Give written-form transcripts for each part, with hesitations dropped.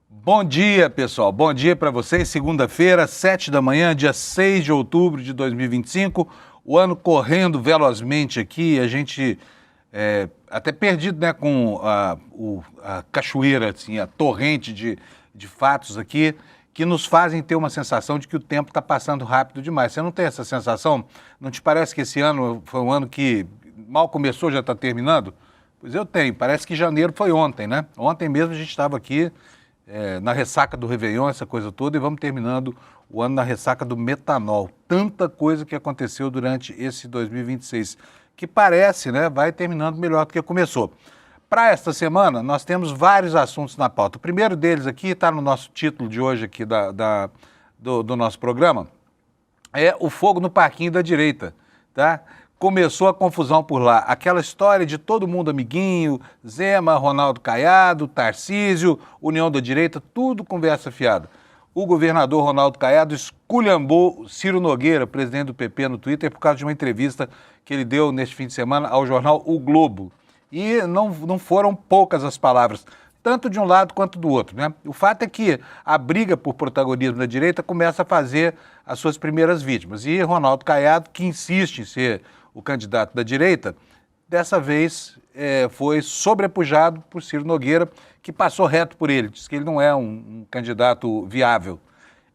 Bom dia, pessoal. Bom dia para vocês. Segunda-feira, 7 da manhã, dia 6 de outubro de 2025. O ano correndo velozmente aqui, a gente até perdido, né, com a cachoeira, assim, a torrente de fatos aqui, que nos fazem ter uma sensação de que o tempo está passando rápido demais. Você não tem essa sensação? Não te parece que esse ano foi um ano que mal começou, já está terminando? Pois eu tenho. Parece que janeiro foi ontem, né? Ontem mesmo a gente estava aqui na ressaca do Réveillon, essa coisa toda, e vamos terminando o ano na ressaca do metanol. Tanta coisa que aconteceu durante esse 2026, que parece, né, vai terminando melhor do que começou. Para esta semana, nós temos vários assuntos na pauta. O primeiro deles aqui está no nosso título de hoje aqui do nosso programa, é o fogo no parquinho da direita, tá? Começou a confusão por lá. Aquela história de todo mundo amiguinho, Zema, Ronaldo Caiado, Tarcísio, União da Direita, tudo conversa fiada. O governador Ronaldo Caiado esculhambou Ciro Nogueira, presidente do PP, no Twitter, por causa de uma entrevista que ele deu neste fim de semana ao jornal O Globo. E não foram poucas as palavras, tanto de um lado quanto do outro, né? O fato é que a briga por protagonismo da direita começa a fazer as suas primeiras vítimas. E Ronaldo Caiado, que insiste em ser o candidato da direita, dessa vez foi sobrepujado por Ciro Nogueira, que passou reto por ele, disse que ele não é um candidato viável.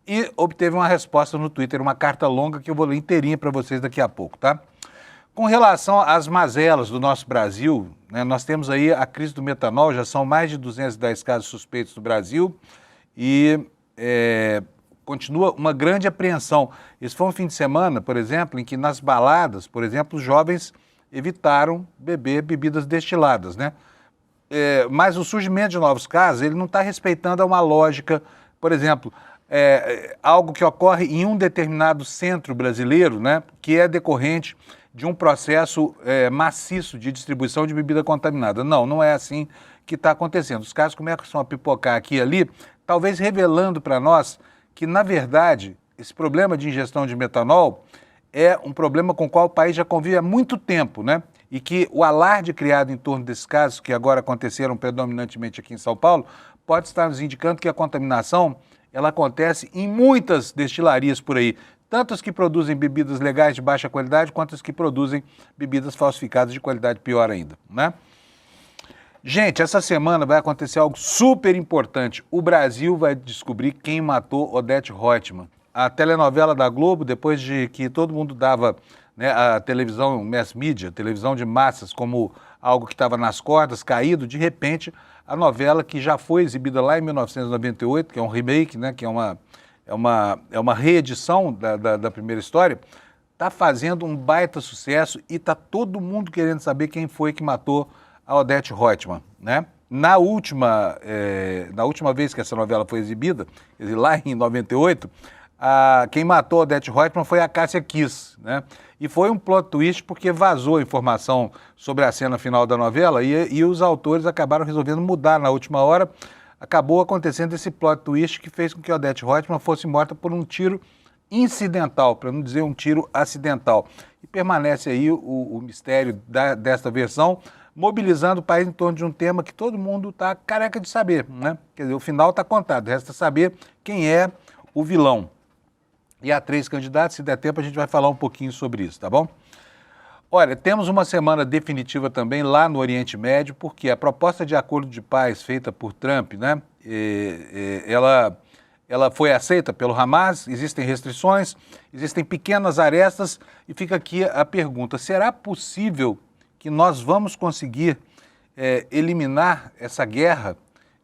E obteve uma resposta no Twitter, uma carta longa que eu vou ler inteirinha para vocês daqui a pouco, tá? Com relação às mazelas do nosso Brasil, né, nós temos aí a crise do metanol, já são mais de 210 casos suspeitos no Brasil e continua uma grande apreensão. Esse foi um fim de semana, por exemplo, em que nas baladas, por exemplo, os jovens evitaram beber bebidas destiladas, né? Mas o surgimento de novos casos, ele não está respeitando uma lógica, por exemplo, algo que ocorre em um determinado centro brasileiro, né, que é decorrente de um processo maciço de distribuição de bebida contaminada. Não é assim que está acontecendo. Os casos começam a pipocar aqui e ali, talvez revelando para nós que, na verdade, esse problema de ingestão de metanol é um problema com o qual o país já convive há muito tempo, né? E que o alarde criado em torno desses casos, que agora aconteceram predominantemente aqui em São Paulo, pode estar nos indicando que a contaminação ela acontece em muitas destilarias por aí, tanto as que produzem bebidas legais de baixa qualidade, quanto as que produzem bebidas falsificadas de qualidade pior ainda, né? Gente, essa semana vai acontecer algo super importante. O Brasil vai descobrir quem matou Odete Roitman. A telenovela da Globo, depois de que todo mundo dava, né, a televisão mass media, a televisão de massas, como algo que estava nas cordas, caído, de repente, a novela que já foi exibida lá em 1998, que é um remake, né, que é uma reedição da primeira história, está fazendo um baita sucesso e está todo mundo querendo saber quem foi que matou a Odete Roitman, né? Na última vez que essa novela foi exibida, quer dizer, lá em 98, quem matou a Odete Roitman foi a Cássia Kiss, né? E foi um plot twist porque vazou a informação sobre a cena final da novela e os autores acabaram resolvendo mudar na última hora. Acabou acontecendo esse plot twist que fez com que a Odete Roitman fosse morta por um tiro incidental, para não dizer um tiro acidental. E permanece aí o mistério desta versão, mobilizando o país em torno de um tema que todo mundo está careca de saber, né? Quer dizer, o final está contado, resta saber quem é o vilão. E há 3 candidatos, se der tempo a gente vai falar um pouquinho sobre isso, tá bom? Olha, temos uma semana definitiva também lá no Oriente Médio, porque a proposta de acordo de paz feita por Trump, né, ela foi aceita pelo Hamas, existem restrições, existem pequenas arestas, e fica aqui a pergunta, será possível que nós vamos conseguir eliminar essa guerra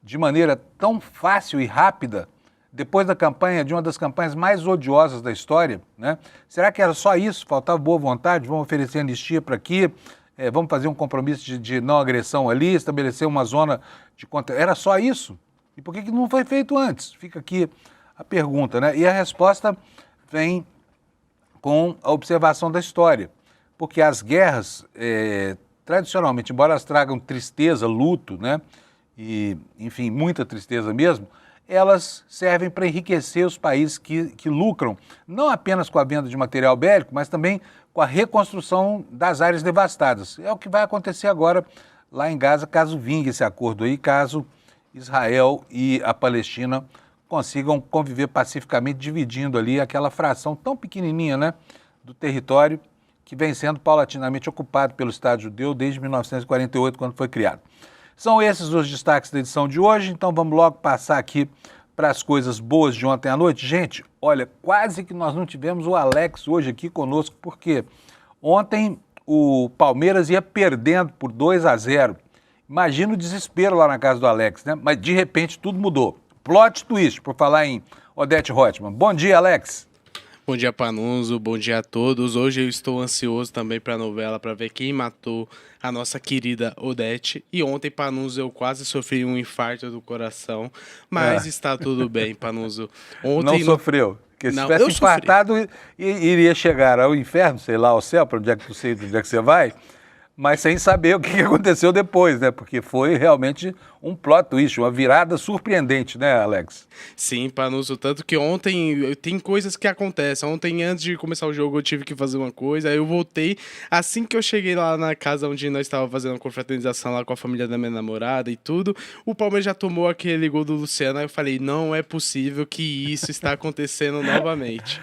de maneira tão fácil e rápida, depois da campanha, de uma das campanhas mais odiosas da história, né? Será que era só isso? Faltava boa vontade? Vamos oferecer anistia para aqui? Vamos fazer um compromisso de não agressão ali, estabelecer uma zona de contra... Era só isso? E por que não foi feito antes? Fica aqui a pergunta, né? E a resposta vem com a observação da história. Porque as guerras, tradicionalmente, embora elas tragam tristeza, luto, né? E, enfim, muita tristeza mesmo, elas servem para enriquecer os países que lucram, não apenas com a venda de material bélico, mas também com a reconstrução das áreas devastadas. É o que vai acontecer agora lá em Gaza, caso vingue esse acordo aí, caso Israel e a Palestina consigam conviver pacificamente, dividindo ali aquela fração tão pequenininha, né, do território que vem sendo paulatinamente ocupado pelo Estado judeu desde 1948, quando foi criado. São esses os destaques da edição de hoje, então vamos logo passar aqui para as coisas boas de ontem à noite. Gente, olha, quase que nós não tivemos o Alex hoje aqui conosco, porque ontem o Palmeiras ia perdendo por 2-0. Imagina o desespero lá na casa do Alex, né? Mas de repente tudo mudou. Plot twist, por falar em Odete Roitman. Bom dia, Alex. Bom dia, Panuso. Bom dia a todos. Hoje eu estou ansioso também para a novela, para ver quem matou a nossa querida Odete. E ontem, Panuso, eu quase sofri um infarto do coração, mas está tudo bem, Panuso. Ontem não sofreu? Porque se tivesse infartado, iria chegar ao inferno, sei lá, ao céu, para onde é que você vai, mas sem saber o que aconteceu depois, né? Porque foi realmente um plot twist, uma virada surpreendente, né, Alex? Sim, Panuso, tanto que ontem tem coisas que acontecem. Ontem, antes de começar o jogo, eu tive que fazer uma coisa, aí eu voltei. Assim que eu cheguei lá na casa onde nós estávamos fazendo a confraternização lá com a família da minha namorada e tudo, o Palmeiras já tomou aquele gol do Luciano, aí eu falei, não é possível que isso está acontecendo novamente.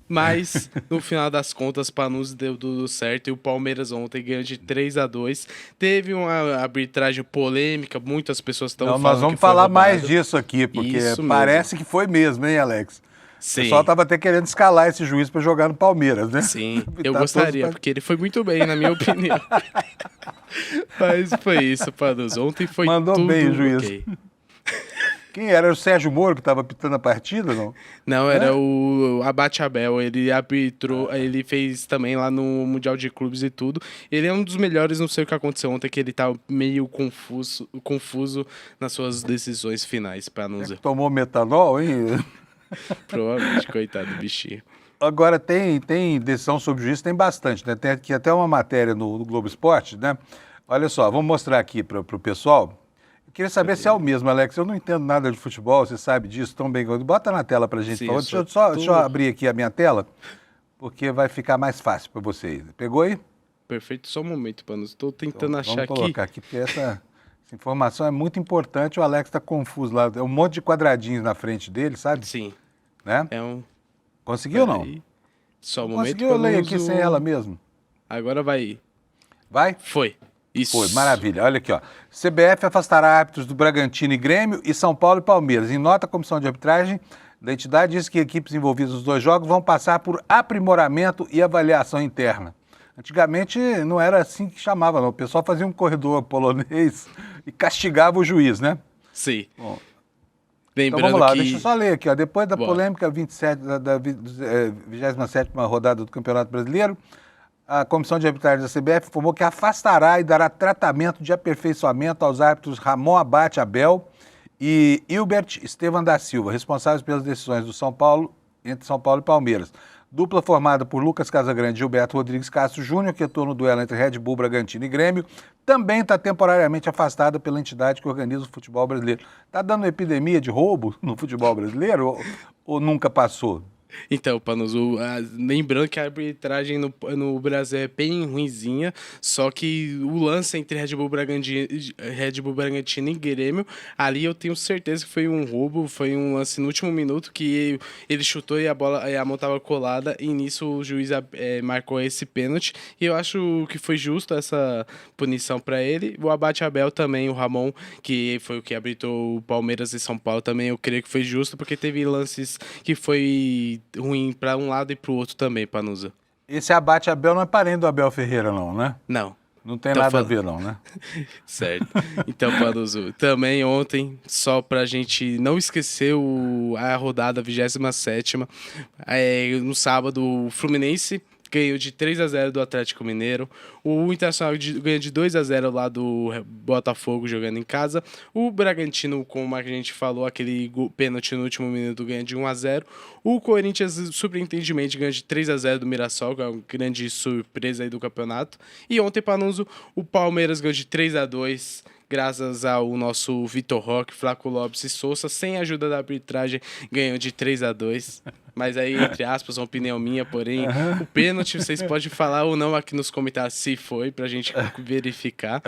Mas, no final das contas, Panuso deu tudo certo e o Palmeiras ontem ganhou de 3-2. Teve uma arbitragem polêmica, muitas pessoas estão falando nós vamos falar mais disso aqui, porque parece que foi mesmo, hein, Alex? Sim. O pessoal estava até querendo escalar esse juiz para jogar no Palmeiras, né? Sim, eu gostaria, porque ele foi muito bem, na minha opinião. Mas foi isso, Panuso. Ontem foi Mandou tudo bem o juiz. Okay. Quem era? Era o Sérgio Moro que estava pitando a partida, não? Não, era o Abate Abel. Ele arbitrou, ele fez também lá no Mundial de Clubes e tudo. Ele é um dos melhores, não sei o que aconteceu ontem, que ele tá meio confuso nas suas decisões finais, para não dizer. Tomou metanol, hein? Provavelmente, coitado do bichinho. Agora, tem decisão sobre o juiz, tem bastante, né? Tem aqui até uma matéria no Globo Esporte, né? Olha só, vamos mostrar aqui para o pessoal. Queria saber se é o mesmo, Alex. Eu não entendo nada de futebol, você sabe disso tão bem. Bota na tela pra gente, por favor. Deixa eu abrir aqui a minha tela, porque vai ficar mais fácil para vocês. Pegou aí? Perfeito, só um momento, Panos. Estou tentando achar aqui. Vamos colocar aqui, porque essa informação é muito importante. O Alex está confuso lá. É um monte de quadradinhos na frente dele, sabe? Sim. Né? Conseguiu ou não? Só um momento. Conseguiu, eu leio aqui sem ela mesmo. Agora vai ir. Vai? Foi. Isso. Foi, maravilha. Olha aqui, ó. CBF afastará árbitros do Bragantino e Grêmio e São Paulo e Palmeiras. Em nota, a comissão de arbitragem da entidade diz que equipes envolvidas nos dois jogos vão passar por aprimoramento e avaliação interna. Antigamente não era assim que chamava, não. O pessoal fazia um corredor polonês e castigava o juiz, né? Sim. Bom, lembrando então vamos lá, que... deixa eu só ler aqui, ó. Depois da polêmica 27, da 27ª rodada do Campeonato Brasileiro, a Comissão de Arbitragem da CBF informou que afastará e dará tratamento de aperfeiçoamento aos árbitros Ramon Abate Abel e Hilbert Estevam da Silva, responsáveis pelas decisões do São Paulo, entre São Paulo e Palmeiras. Dupla formada por Lucas Casagrande e Gilberto Rodrigues Castro Júnior, que atuou no duelo entre Red Bull, Bragantino e Grêmio, também está temporariamente afastada pela entidade que organiza o futebol brasileiro. Está dando epidemia de roubo no futebol brasileiro ou nunca passou? Então, Panuso, lembrando que a arbitragem no Brasil é bem ruinzinha, só que o lance entre Red Bull Bragantino e Grêmio, ali eu tenho certeza que foi um roubo, foi um lance no último minuto que ele chutou e a mão estava colada, e nisso o juiz marcou esse pênalti, e eu acho que foi justo essa punição para ele. O Abate Abel também, o Ramon, que foi o que arbitrou o Palmeiras e São Paulo, também eu creio que foi justo, porque teve lances que foi ruim para um lado e para o outro também, Panusa. Esse Abate Abel não é parente do Abel Ferreira, não, né? Não. Não tem nada a ver, não, né? Certo. Então, Panuso, também ontem, só pra gente não esquecer a rodada 27ª, no sábado, o Fluminense ganhou de 3-0 do Atlético Mineiro. O Internacional ganha de 2-0 lá do Botafogo jogando em casa. O Bragantino, como a gente falou, aquele pênalti no último minuto, ganha de 1-0. O Corinthians, surpreendentemente, ganha de 3-0 do Mirassol, que é uma grande surpresa aí do campeonato. E ontem, Panuso, o Palmeiras ganhou de 3-2, graças ao nosso Vitor Roque, Flaco Lopes e Sousa, sem a ajuda da arbitragem, ganhou de 3-2. Mas aí, entre aspas, uma opinião minha, porém, o pênalti vocês podem falar ou não aqui nos comentários se foi, pra gente verificar.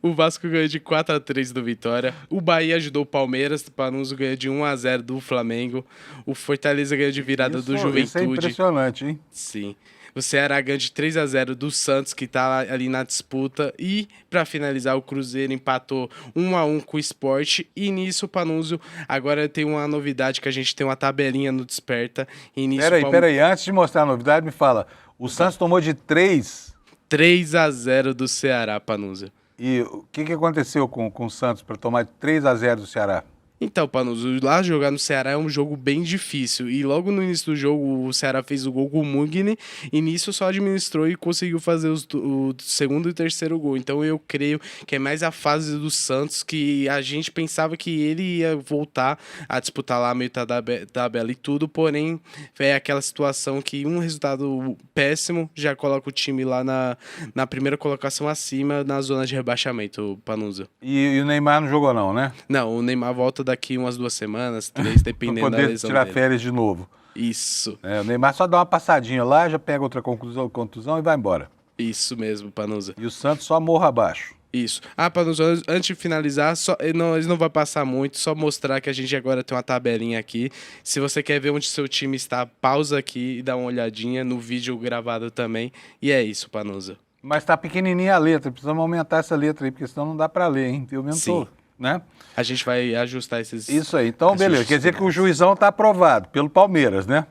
O Vasco ganhou de 4-3 do Vitória. O Bahia ajudou o Palmeiras. O Panuso ganhou de 1-0 do Flamengo. O Fortaleza ganhou de virada do Juventude. Isso é impressionante, hein? Sim. O Ceará ganhou de 3-0 do Santos, que tá ali na disputa. E, para finalizar, o Cruzeiro empatou 1-1 com o Sport. E nisso, Panúzio, agora tem uma novidade que a gente tem uma tabelinha no Desperta. E nisso, Peraí. Antes de mostrar a novidade, me fala. O Santos tomou de 3-0 do Ceará, Panúzio. E o que aconteceu com o Santos para tomar 3-0 do Ceará? Então, Panuso, lá jogar no Ceará é um jogo bem difícil. E logo no início do jogo, o Ceará fez o gol com o Mugni. E nisso só administrou e conseguiu fazer o segundo e terceiro gol. Então eu creio que é mais a fase do Santos, que a gente pensava que ele ia voltar a disputar lá meio tabela e tudo. Porém, é aquela situação que um resultado péssimo já coloca o time lá na primeira colocação acima, na zona de rebaixamento, Panuso. E o Neymar não jogou não, né? Não, o Neymar volta daqui umas 2 semanas, 3, dependendo da lesão tirar dele. férias de novo. Isso. O Neymar só dá uma passadinha lá, já pega outra contusão e vai embora. Isso mesmo, Panusa. E o Santos só morra abaixo. Isso. Panusa, antes de finalizar, eles não vão passar muito, só mostrar que a gente agora tem uma tabelinha aqui. Se você quer ver onde seu time está, pausa aqui e dá uma olhadinha no vídeo gravado também. E é isso, Panusa. Mas tá pequenininha a letra, precisamos aumentar essa letra aí, porque senão não dá para ler, hein? Eu mesmo Sim. Né? A gente vai ajustar esses... Isso aí. Então, beleza. Quer dizer que o juizão está aprovado pelo Palmeiras, né?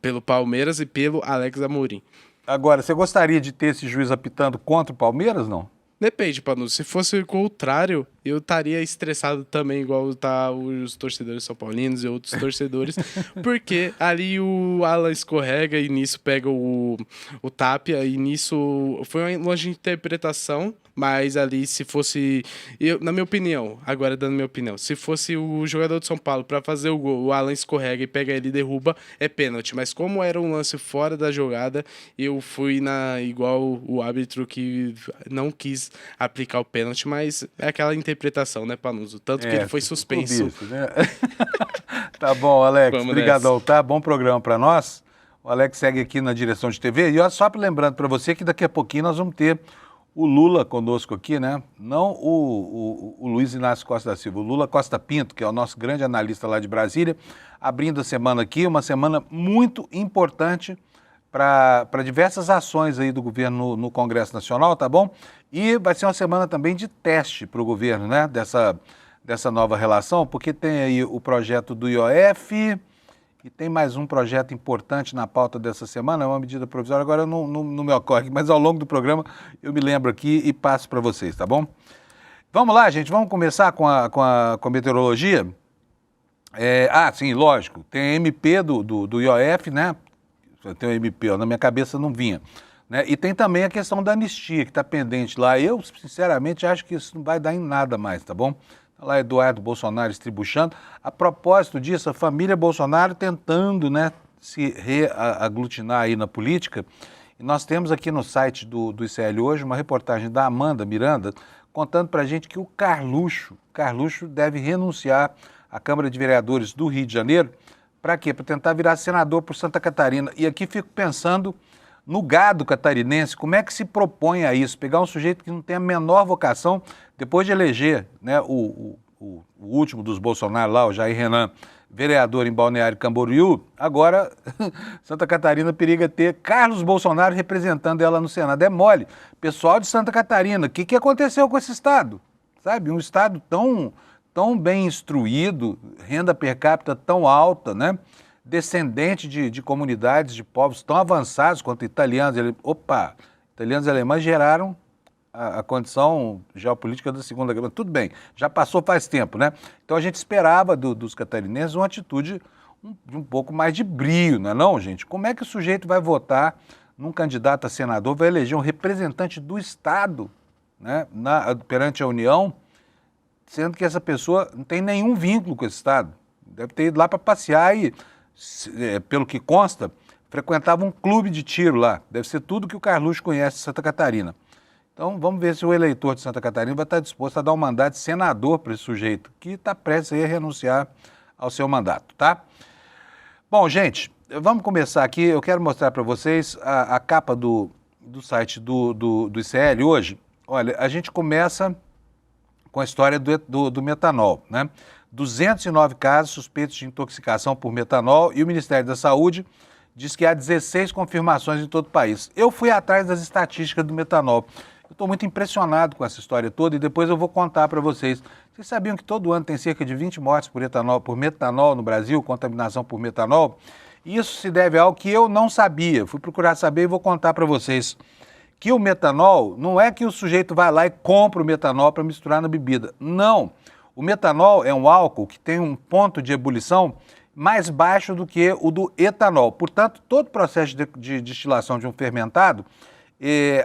Pelo Palmeiras e pelo Alex Amorim. Agora, você gostaria de ter esse juiz apitando contra o Palmeiras, não? Depende, Panu. Se fosse o contrário, eu estaria estressado também, igual tá os torcedores são paulinos e outros torcedores, porque ali o Alan escorrega e nisso pega o Tapia, e nisso foi uma longe interpretação, mas ali se fosse, na minha opinião, agora dando minha opinião, se fosse o jogador de São Paulo para fazer o gol, o Alan escorrega e pega ele e derruba, é pênalti, mas como era um lance fora da jogada, eu fui igual o árbitro que não quis aplicar o pênalti, mas é aquela interpretação, né, Panuso? Tanto que ele foi suspenso. Isso, né? Tá bom, Alex. Obrigadão, tá? Bom programa para nós. O Alex segue aqui na direção de TV. E só lembrando para você que daqui a pouquinho nós vamos ter o Lula conosco aqui, né? Não o Luiz Inácio Costa da Silva, o Lula Costa Pinto, que é o nosso grande analista lá de Brasília, abrindo a semana aqui, uma semana muito importante para diversas ações aí do governo no Congresso Nacional, tá bom? E vai ser uma semana também de teste para o governo, né? Dessa nova relação, porque tem aí o projeto do IOF e tem mais um projeto importante na pauta dessa semana, é uma medida provisória, agora não me ocorre, mas ao longo do programa eu me lembro aqui e passo para vocês, tá bom? Vamos lá, gente, vamos começar com a meteorologia? Sim, lógico, tem a MP do IOF, né? Tem o MP, na minha cabeça não vinha. Né? E tem também a questão da anistia, que está pendente lá. Eu, sinceramente, acho que isso não vai dar em nada mais, tá bom? Tá lá Eduardo Bolsonaro estribuchando. A propósito disso, a família Bolsonaro tentando, né, se reaglutinar aí na política. E nós temos aqui no site do ICL hoje uma reportagem da Amanda Miranda contando para a gente que o Carluxo deve renunciar à Câmara de Vereadores do Rio de Janeiro. Para quê? Para tentar virar senador por Santa Catarina. E aqui fico pensando no gado catarinense, como é que se propõe a isso? Pegar um sujeito que não tem a menor vocação, depois de eleger, né, o último dos Bolsonaro lá, o Jair Renan, vereador em Balneário Camboriú, agora Santa Catarina periga ter Carlos Bolsonaro representando ela no Senado. É mole. Pessoal de Santa Catarina, o que aconteceu com esse estado? Sabe, um estado tão bem instruído, renda per capita tão alta, né? Descendente de comunidades, de povos tão avançados quanto italianos. Italianos e alemães geraram a condição geopolítica da Segunda Guerra. Tudo bem, já passou faz tempo, né? Então a gente esperava dos catarinenses uma atitude de um pouco mais de brio, não é não, gente? Como é que o sujeito vai votar num candidato a senador, vai eleger um representante do Estado, né, perante a União, sendo que essa pessoa não tem nenhum vínculo com esse Estado. Deve ter ido lá para passear e, pelo que consta, frequentava um clube de tiro lá. Deve ser tudo que o Carluxo conhece de Santa Catarina. Então, vamos ver se o eleitor de Santa Catarina vai estar disposto a dar um mandato de senador para esse sujeito, que está prestes a renunciar ao seu mandato, tá? Bom, gente, vamos começar aqui. Eu quero mostrar para vocês a capa do site do ICL hoje. Olha, a gente começa com a história do metanol, né? 209 casos suspeitos de intoxicação por metanol e o Ministério da Saúde diz que há 16 confirmações em todo o país. Eu fui atrás das estatísticas do metanol. Eu estou muito impressionado com essa história toda e depois eu vou contar para vocês. Vocês sabiam que todo ano tem cerca de 20 mortes por metanol no Brasil, contaminação por metanol? Isso se deve a algo que eu não sabia. Fui procurar saber e vou contar para vocês. Que o metanol, não é que o sujeito vai lá e compra o metanol para misturar na bebida. Não. O metanol é um álcool que tem um ponto de ebulição mais baixo do que o do etanol. Portanto, todo processo de destilação de um fermentado,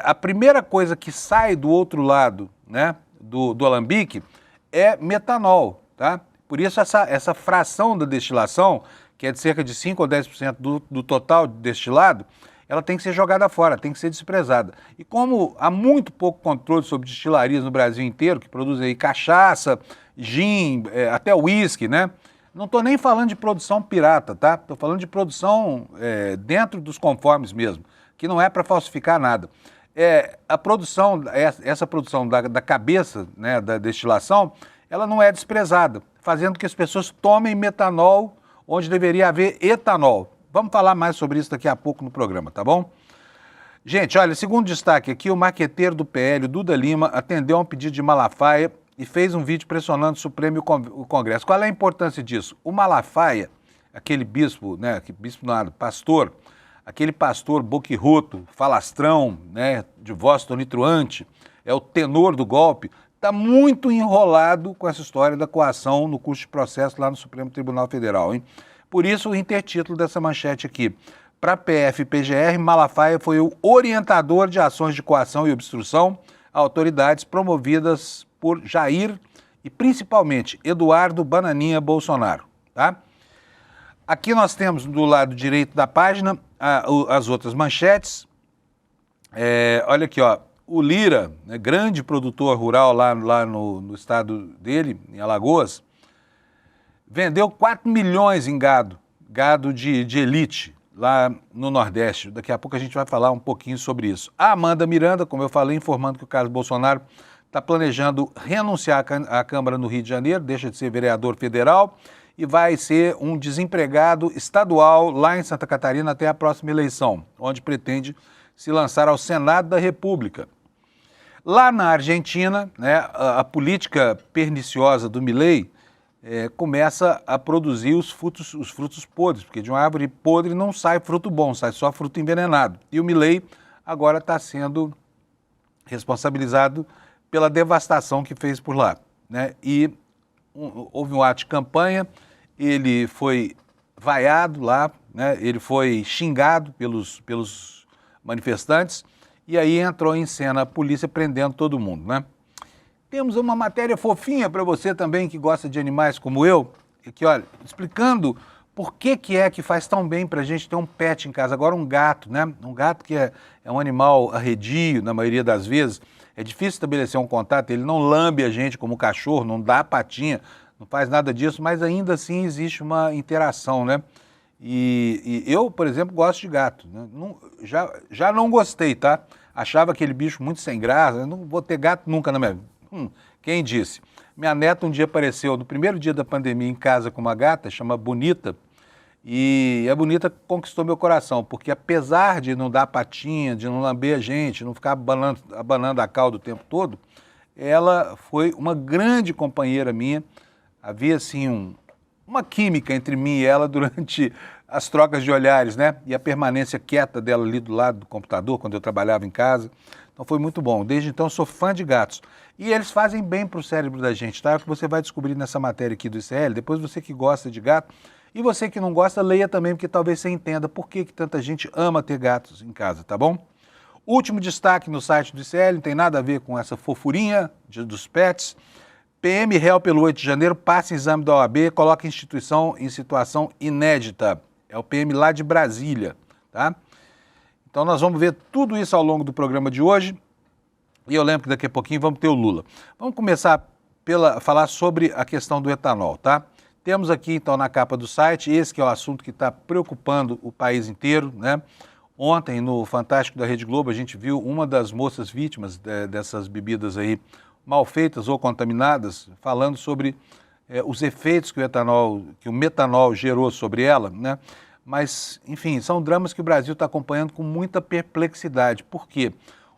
a primeira coisa que sai do outro lado, né, do alambique é metanol. Tá? Por isso, essa fração da destilação, que é de cerca de 5 ou 10% do total destilado, ela tem que ser jogada fora, tem que ser desprezada. E como há muito pouco controle sobre destilarias no Brasil inteiro, que produzem aí cachaça, gin, até uísque, né? Não estou nem falando de produção pirata, tá? Estou falando de produção dentro dos conformes mesmo, que não é para falsificar nada. A produção, essa produção da cabeça, né, da destilação, ela não é desprezada, fazendo que as pessoas tomem metanol onde deveria haver etanol. Vamos falar mais sobre isso daqui a pouco no programa, tá bom? Gente, olha, segundo destaque aqui, o marqueteiro do PL, Duda Lima, atendeu a um pedido de Malafaia e fez um vídeo pressionando o Supremo e o Congresso. Qual é a importância disso? O Malafaia, aquele bispo, né, bispo não, pastor, aquele pastor boquirroto, falastrão, né, de voz tonitruante, é o tenor do golpe, está muito enrolado com essa história da coação no curso de processo lá no Supremo Tribunal Federal, hein? Por isso o intertítulo dessa manchete aqui. Para a PF e PGR, Malafaia foi o orientador de ações de coação e obstrução a autoridades promovidas por Jair e principalmente Eduardo Bananinha Bolsonaro. Tá? Aqui nós temos do lado direito da página as outras manchetes. Olha aqui, ó, o Lira, né, grande produtor rural lá no estado dele, em Alagoas, vendeu 4 milhões em gado de elite, lá no Nordeste. Daqui a pouco a gente vai falar um pouquinho sobre isso. A Amanda Miranda, como eu falei, informando que o Carlos Bolsonaro está planejando renunciar à Câmara no Rio de Janeiro, deixa de ser vereador federal e vai ser um desempregado estadual lá em Santa Catarina até a próxima eleição, onde pretende se lançar ao Senado da República. Lá na Argentina, né, a política perniciosa do Milei começa a produzir os frutos podres, porque de uma árvore podre não sai fruto bom, sai só fruto envenenado. E o Milei agora está sendo responsabilizado pela devastação que fez por lá, né? E houve um ato de campanha, ele foi vaiado lá, né? Ele foi xingado pelos manifestantes e aí entrou em cena a polícia prendendo todo mundo, né? Temos uma matéria fofinha para você também que gosta de animais como eu, que olha, explicando por que faz tão bem para a gente ter um pet em casa. Agora um gato, né? Um gato que é um animal arredio na maioria das vezes. É difícil estabelecer um contato, ele não lambe a gente como cachorro, não dá patinha, não faz nada disso, mas ainda assim existe uma interação, né? E eu, por exemplo, gosto de gato, né? Já não gostei, tá? Achava aquele bicho muito sem graça, eu não vou ter gato nunca na minha vida. Quem disse? Minha neta um dia apareceu no primeiro dia da pandemia em casa com uma gata, chama Bonita, e a Bonita conquistou meu coração, porque apesar de não dar patinha, de não lamber a gente, não ficar abanando a cauda o tempo todo, ela foi uma grande companheira minha. Havia assim uma química entre mim e ela durante as trocas de olhares, né? E a permanência quieta dela ali do lado do computador, quando eu trabalhava em casa. Então foi muito bom. Desde então eu sou fã de gatos. E eles fazem bem para o cérebro da gente, tá? É o que você vai descobrir nessa matéria aqui do ICL. Depois você que gosta de gato e você que não gosta, leia também, porque talvez você entenda por que tanta gente ama ter gatos em casa, tá bom? Último destaque no site do ICL, não tem nada a ver com essa fofurinha dos pets. PM réu pelo 8 de janeiro, passa em exame da OAB, coloca a instituição em situação inédita. É o PM lá de Brasília, tá? Então nós vamos ver tudo isso ao longo do programa de hoje. E eu lembro que daqui a pouquinho vamos ter o Lula. Vamos começar falar sobre a questão do etanol, tá? Temos aqui então na capa do site, esse que é o assunto que está preocupando o país inteiro, né? Ontem no Fantástico da Rede Globo a gente viu uma das moças vítimas dessas bebidas aí, mal feitas ou contaminadas, falando sobre os efeitos que o metanol gerou sobre ela, né? Mas, enfim, são dramas que o Brasil está acompanhando com muita perplexidade. Por quê?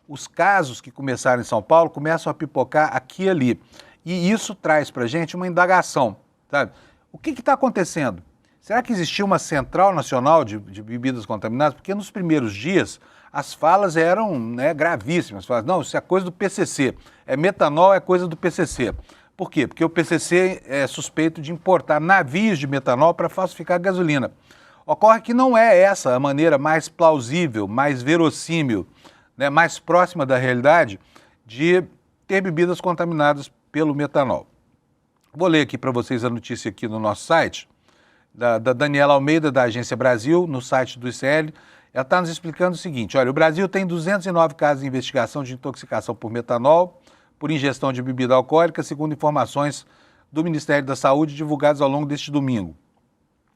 Os casos que começaram em São Paulo começam a pipocar aqui e ali. E isso traz para a gente uma indagação, sabe? O que está acontecendo? Será que existia uma central nacional de bebidas contaminadas? Porque nos primeiros dias as falas eram, né, gravíssimas. Falas, não, isso é coisa do PCC. Metanol é coisa do PCC. Por quê? Porque o PCC é suspeito de importar navios de metanol para falsificar gasolina. Ocorre que não é essa a maneira mais plausível, mais verossímil, né, mais próxima da realidade de ter bebidas contaminadas pelo metanol. Vou ler aqui para vocês a notícia aqui no nosso site, da Daniela Almeida, da Agência Brasil, no site do ICL. Ela está nos explicando o seguinte: olha, o Brasil tem 209 casos de investigação de intoxicação por metanol, por ingestão de bebida alcoólica, segundo informações do Ministério da Saúde divulgadas ao longo deste domingo.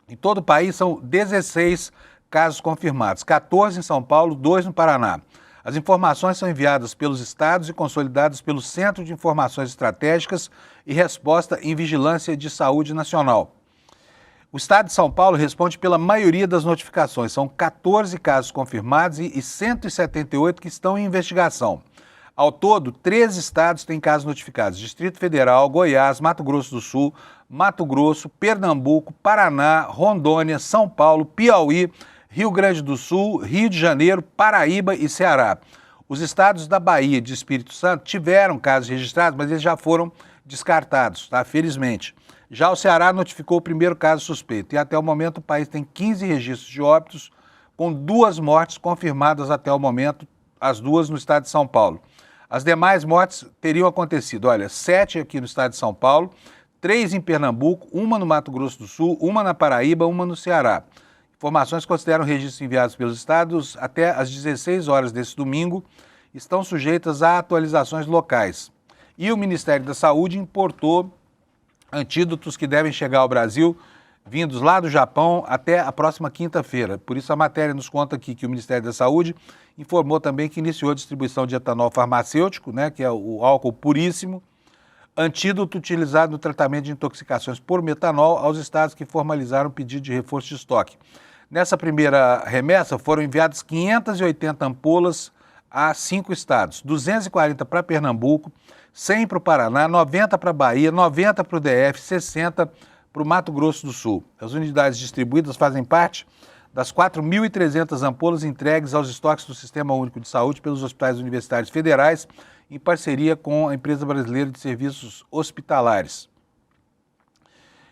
Em todo o país são 16 casos confirmados, 14 em São Paulo, 2 no Paraná. As informações são enviadas pelos estados e consolidadas pelo Centro de Informações Estratégicas e Resposta em Vigilância de Saúde Nacional. O estado de São Paulo responde pela maioria das notificações. São 14 casos confirmados e 178 que estão em investigação. Ao todo, 13 estados têm casos notificados: Distrito Federal, Goiás, Mato Grosso do Sul, Mato Grosso, Pernambuco, Paraná, Rondônia, São Paulo, Piauí, Rio Grande do Sul, Rio de Janeiro, Paraíba e Ceará. Os estados da Bahia e de Espírito Santo tiveram casos registrados, mas eles já foram descartados, tá? Felizmente. Já o Ceará notificou o primeiro caso suspeito e até o momento o país tem 15 registros de óbitos, com 2 mortes confirmadas até o momento, as 2 no estado de São Paulo. As demais mortes teriam acontecido, olha, 7 aqui no estado de São Paulo, 3 em Pernambuco, 1 no Mato Grosso do Sul, 1 na Paraíba, 1 no Ceará. Informações consideram registros enviados pelos estados até às 16 horas desse domingo, estão sujeitas a atualizações locais. E o Ministério da Saúde importou antídotos que devem chegar ao Brasil, vindos lá do Japão, até a próxima quinta-feira. Por isso a matéria nos conta aqui que o Ministério da Saúde informou também que iniciou a distribuição de etanol farmacêutico, né, que é o álcool puríssimo, antídoto utilizado no tratamento de intoxicações por metanol aos estados que formalizaram o pedido de reforço de estoque. Nessa primeira remessa foram enviadas 580 ampolas a 5 estados, 240 para Pernambuco, 100 para o Paraná, 90 para a Bahia, 90 para o DF, 60 para o Mato Grosso do Sul. As unidades distribuídas fazem parte das 4.300 ampolas entregues aos estoques do Sistema Único de Saúde pelos hospitais universitários federais, em parceria com a Empresa Brasileira de Serviços Hospitalares.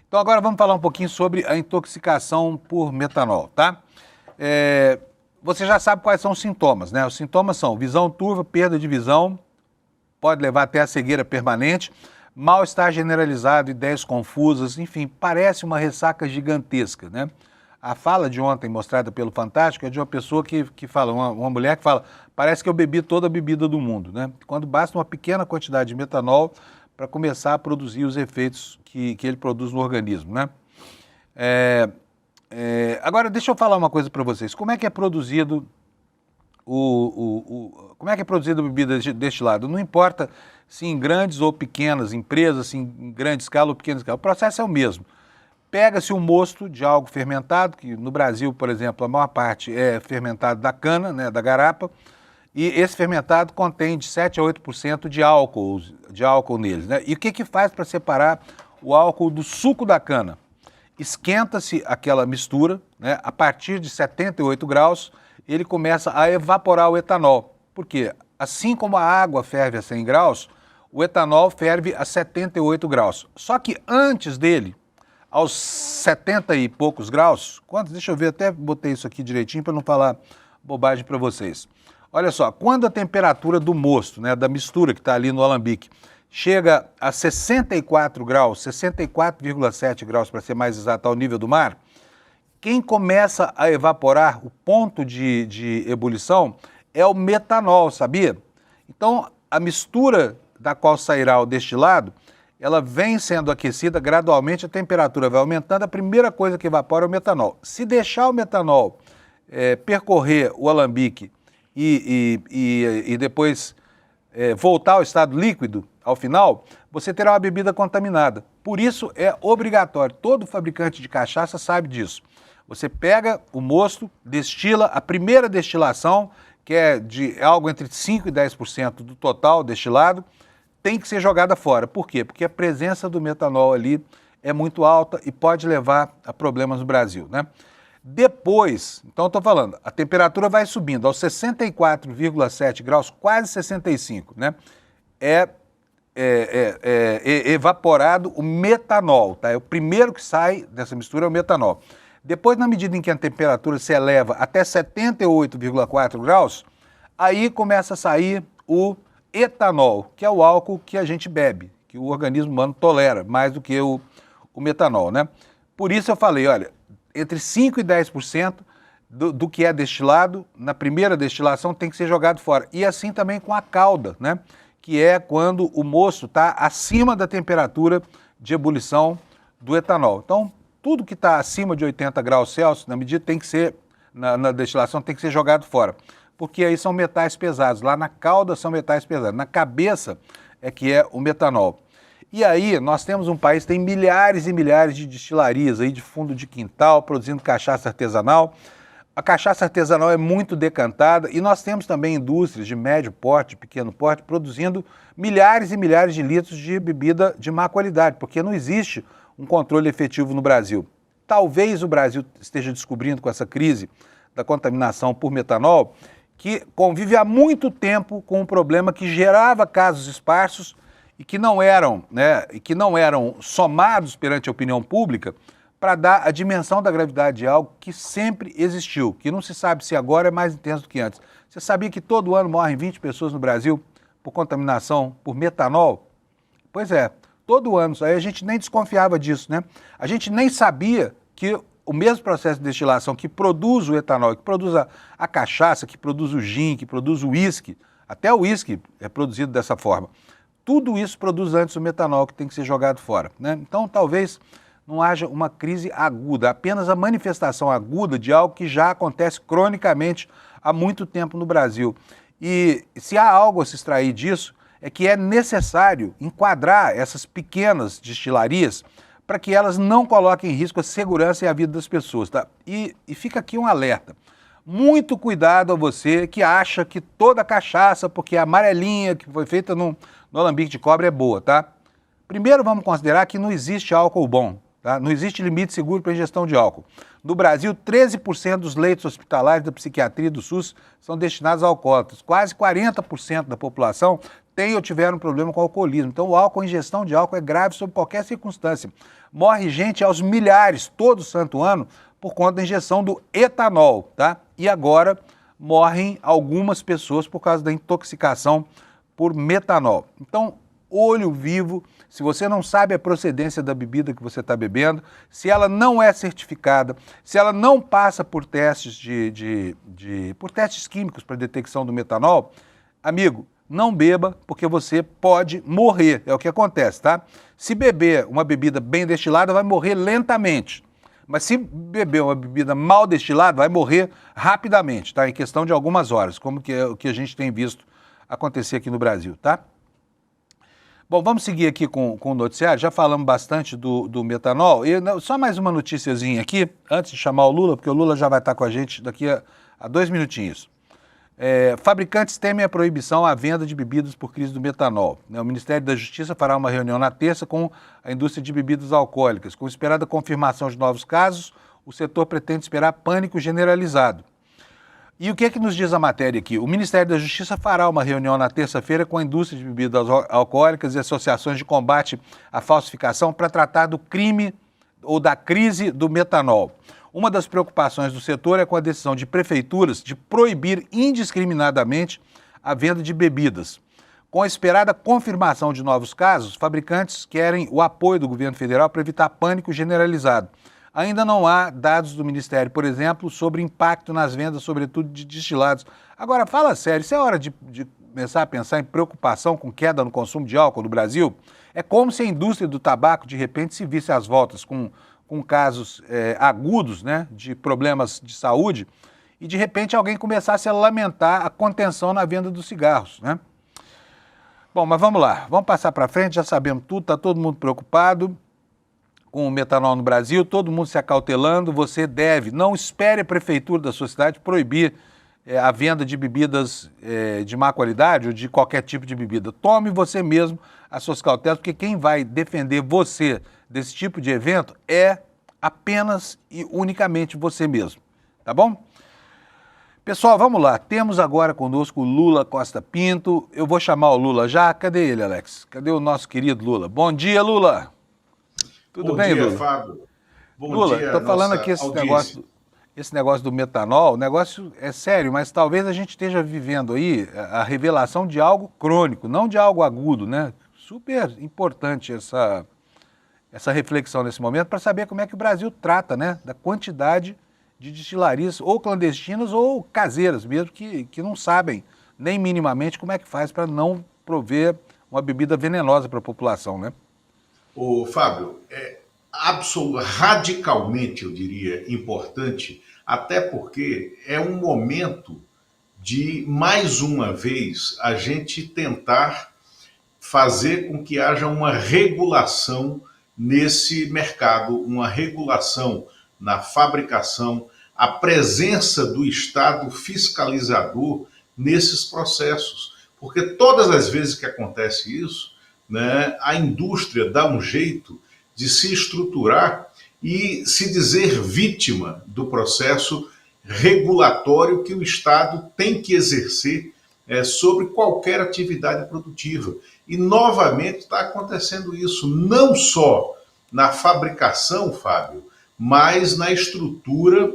Então agora vamos falar um pouquinho sobre a intoxicação por metanol, tá? Você já sabe quais são os sintomas, né? Os sintomas são visão turva, perda de visão, pode levar até a cegueira permanente, mal-estar generalizado, ideias confusas, enfim, parece uma ressaca gigantesca, né? A fala de ontem, mostrada pelo Fantástico, é de uma pessoa que fala, uma mulher que fala, parece que eu bebi toda a bebida do mundo, né? Quando basta uma pequena quantidade de metanol para começar a produzir os efeitos que ele produz no organismo, né? Agora, deixa eu falar uma coisa para vocês. Como é que é produzido como é que é produzida a bebida destilada? Não importa se em grandes ou pequenas empresas, se em grande escala ou pequena escala, o processo é o mesmo. Pega-se um mosto de algo fermentado, que no Brasil, por exemplo, a maior parte é fermentado da cana, né, da garapa, e esse fermentado contém de 7 a 8% de álcool neles, né? E o que faz para separar o álcool do suco da cana? Esquenta-se aquela mistura, né? A partir de 78 graus, ele começa a evaporar o etanol. Por quê? Assim como a água ferve a 100 graus, o etanol ferve a 78 graus. Só que antes dele, aos 70 e poucos graus, quantos? Deixa eu ver, até botei isso aqui direitinho para não falar bobagem para vocês. Olha só, quando a temperatura do mosto, né, da mistura que está ali no alambique, chega a 64 graus, 64,7 graus para ser mais exato, ao nível do mar, quem começa a evaporar, o ponto de ebulição, é o metanol, sabia? Então, a mistura da qual sairá o destilado, ela vem sendo aquecida gradualmente, a temperatura vai aumentando, a primeira coisa que evapora é o metanol. Se deixar o metanol percorrer o alambique e depois voltar ao estado líquido, ao final, você terá uma bebida contaminada. Por isso é obrigatório, todo fabricante de cachaça sabe disso. Você pega o mosto, destila, a primeira destilação, que é de algo entre 5% e 10% do total destilado, tem que ser jogada fora. Por quê? Porque a presença do metanol ali é muito alta e pode levar a problemas no Brasil, né? Depois, então eu estou falando, a temperatura vai subindo aos 64,7 graus, quase 65, né? É evaporado o metanol, tá? É o primeiro que sai dessa mistura é o metanol. Depois, na medida em que a temperatura se eleva até 78,4 graus, aí começa a sair o etanol, que é o álcool que a gente bebe, que o organismo humano tolera mais do que o metanol, né? Por isso eu falei, olha, entre 5% e 10% do que é destilado, na primeira destilação tem que ser jogado fora. E assim também com a calda, né? Que é quando o mosto está acima da temperatura de ebulição do etanol. Então, tudo que está acima de 80 graus Celsius, na medida tem que ser, na destilação, tem que ser jogado fora. Porque aí são metais pesados. Lá na calda são metais pesados. Na cabeça é que é o metanol. E aí nós temos um país que tem milhares e milhares de destilarias aí de fundo de quintal, produzindo cachaça artesanal. A cachaça artesanal é muito decantada e nós temos também indústrias de médio porte, de pequeno porte, produzindo milhares e milhares de litros de bebida de má qualidade, porque não existe um controle efetivo no Brasil. Talvez o Brasil esteja descobrindo com essa crise da contaminação por metanol, que convive há muito tempo com um problema que gerava casos esparsos e que não eram, né, somados perante a opinião pública para dar a dimensão da gravidade de algo que sempre existiu, que não se sabe se agora é mais intenso do que antes. Você sabia que todo ano morrem 20 pessoas no Brasil por contaminação por metanol? Pois é. Todo ano, aí a gente nem desconfiava disso, né? A gente nem sabia que o mesmo processo de destilação que produz o etanol, que produz a cachaça, que produz o gin, que produz o uísque, até o uísque é produzido dessa forma. Tudo isso produz antes o metanol que tem que ser jogado fora, né? Então, talvez não haja uma crise aguda, apenas a manifestação aguda de algo que já acontece cronicamente há muito tempo no Brasil. E se há algo a se extrair disso, é que é necessário enquadrar essas pequenas destilarias para que elas não coloquem em risco a segurança e a vida das pessoas, tá? E fica aqui um alerta. Muito cuidado a você que acha que toda cachaça, porque é amarelinha, que foi feita no alambique de cobre, é boa, tá? Primeiro vamos considerar que não existe álcool bom, tá? Não existe limite seguro para ingestão de álcool. No Brasil, 13% dos leitos hospitalares da psiquiatria do SUS são destinados a alcoólatras. Quase 40% da população tem ou tiveram problema com alcoolismo. Então, o álcool, a ingestão de álcool é grave sob qualquer circunstância. Morre gente aos milhares, todo santo ano, por conta da injeção do etanol, tá? E agora morrem algumas pessoas por causa da intoxicação por metanol. Então, olho vivo, se você não sabe a procedência da bebida que você está bebendo, se ela não é certificada, se ela não passa por testes por testes químicos para detecção do metanol, amigo, não beba, porque você pode morrer, é o que acontece, tá? Se beber uma bebida bem destilada, vai morrer lentamente. Mas se beber uma bebida mal destilada, vai morrer rapidamente, tá? Em questão de algumas horas, como que é o que a gente tem visto acontecer aqui no Brasil, tá? Bom, vamos seguir aqui com o noticiário, já falamos bastante do metanol, e só mais uma noticiazinha aqui, antes de chamar o Lula, porque o Lula já vai estar com a gente daqui a 2 minutinhos. Fabricantes temem a proibição à venda de bebidas por crise do metanol. O Ministério da Justiça fará uma reunião na terça com a indústria de bebidas alcoólicas. Com esperada confirmação de novos casos, o setor pretende esperar pânico generalizado. E o que é que nos diz a matéria aqui? O Ministério da Justiça fará uma reunião na terça-feira com a indústria de bebidas alcoólicas e associações de combate à falsificação para tratar do crime ou da crise do metanol. Uma das preocupações do setor é com a decisão de prefeituras de proibir indiscriminadamente a venda de bebidas. Com a esperada confirmação de novos casos, fabricantes querem o apoio do governo federal para evitar pânico generalizado. Ainda não há dados do Ministério, por exemplo, sobre impacto nas vendas, sobretudo de destilados. Agora, fala sério, isso é hora de começar a pensar em preocupação com queda no consumo de álcool no Brasil? É como se a indústria do tabaco, de repente, se visse às voltas com casos agudos, né, de problemas de saúde, e de repente alguém começasse a lamentar a contenção na venda dos cigarros, né? Bom, mas vamos lá, vamos passar para frente, já sabemos tudo, está todo mundo preocupado com o metanol no Brasil, todo mundo se acautelando, você deve, não espere a prefeitura da sua cidade proibir a venda de bebidas de má qualidade ou de qualquer tipo de bebida. Tome você mesmo as suas cautelas, porque quem vai defender você desse tipo de evento é apenas e unicamente você mesmo, tá bom? Pessoal, vamos lá. Temos agora conosco o Lula Costa Pinto. Eu vou chamar o Lula já. Cadê ele, Alex? Cadê o nosso querido Lula? Bom dia, Lula. Tudo bem, Lula? Bom dia, Fábio. Bom Lula, dia, estou falando aqui audiência. esse negócio do metanol. O negócio é sério, mas talvez a gente esteja vivendo aí a revelação de algo crônico, não de algo agudo, né? Super importante essa reflexão nesse momento para saber como é que o Brasil trata, né, da quantidade de destilarias ou clandestinas ou caseiras mesmo que não sabem nem minimamente como é que faz para não prover uma bebida venenosa para a população, né? Ô, Fábio, radicalmente, eu diria, importante, até porque é um momento de, mais uma vez, a gente tentar fazer com que haja uma regulação nesse mercado, uma regulação na fabricação, a presença do Estado fiscalizador nesses processos. Porque todas as vezes que acontece isso, né, a indústria dá um jeito de se estruturar e se dizer vítima do processo regulatório que o Estado tem que exercer sobre qualquer atividade produtiva. E, novamente, está acontecendo isso, não só na fabricação, Fábio, mas na estrutura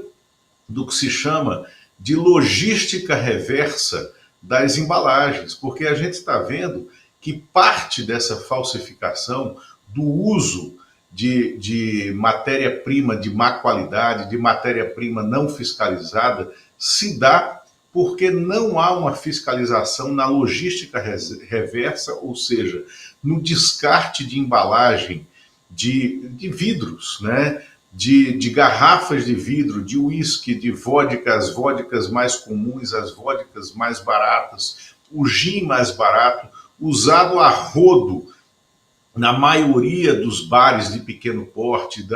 do que se chama de logística reversa das embalagens, porque a gente está vendo que parte dessa falsificação, do uso de matéria-prima de má qualidade, de matéria-prima não fiscalizada, se dá porque não há uma fiscalização na logística reversa, ou seja, no descarte de embalagem de vidros, né? De garrafas de vidro, de uísque, de vodka, as vodkas mais comuns, as vodkas mais baratas, o gin mais barato, usado a rodo na maioria dos bares de pequeno porte,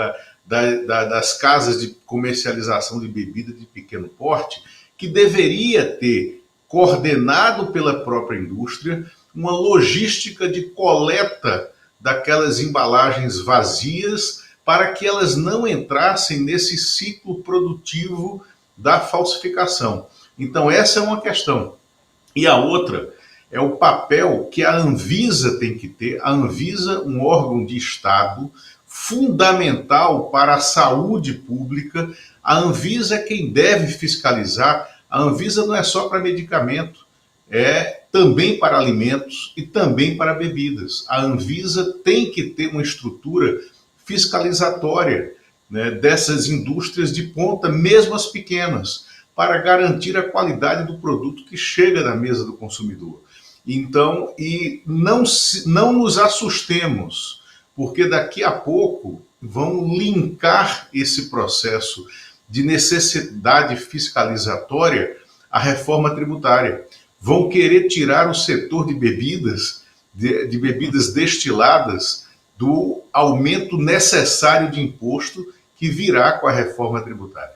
das casas de comercialização de bebida de pequeno porte, que deveria ter, coordenado pela própria indústria, uma logística de coleta daquelas embalagens vazias para que elas não entrassem nesse ciclo produtivo da falsificação. Então, essa é uma questão. E a outra é o papel que a Anvisa tem que ter. A Anvisa, um órgão de Estado fundamental para a saúde pública. A Anvisa é quem deve fiscalizar. A Anvisa não é só para medicamento, é também para alimentos e também para bebidas. A Anvisa tem que ter uma estrutura fiscalizatória, né, dessas indústrias de ponta, mesmo as pequenas, para garantir a qualidade do produto que chega na mesa do consumidor. Então, não nos assustemos, porque daqui a pouco vão linkar esse processo de necessidade fiscalizatória à reforma tributária. Vão querer tirar o setor de bebidas, de bebidas destiladas, do aumento necessário de imposto que virá com a reforma tributária.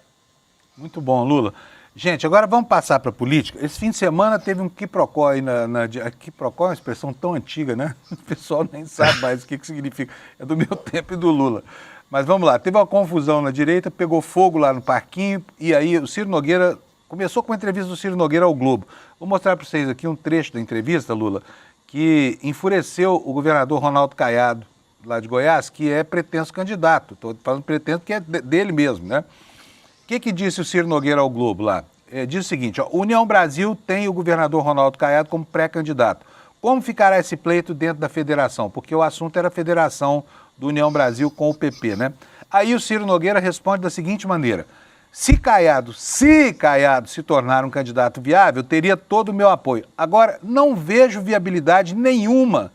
Muito bom, Lula. Gente, agora vamos passar para a política. Esse fim de semana teve um quiprocó aí quiprocó é uma expressão tão antiga, né? O pessoal nem sabe mais o que significa. É do meu tempo e do Lula. Mas vamos lá, teve uma confusão na direita, pegou fogo lá no parquinho, e aí o Ciro Nogueira, começou com a entrevista do Ciro Nogueira ao Globo. Vou mostrar para vocês aqui um trecho da entrevista, Lula, que enfureceu o governador Ronaldo Caiado, lá de Goiás, que é pretenso candidato. Estou falando pretenso que é dele mesmo, né? O que disse o Ciro Nogueira ao Globo lá? Diz o seguinte, ó, União Brasil tem o governador Ronaldo Caiado como pré-candidato. Como ficará esse pleito dentro da federação? Porque o assunto era a federação do União Brasil com o PP, né? Aí o Ciro Nogueira responde da seguinte maneira: se Caiado se tornar um candidato viável, teria todo o meu apoio. Agora, não vejo viabilidade nenhuma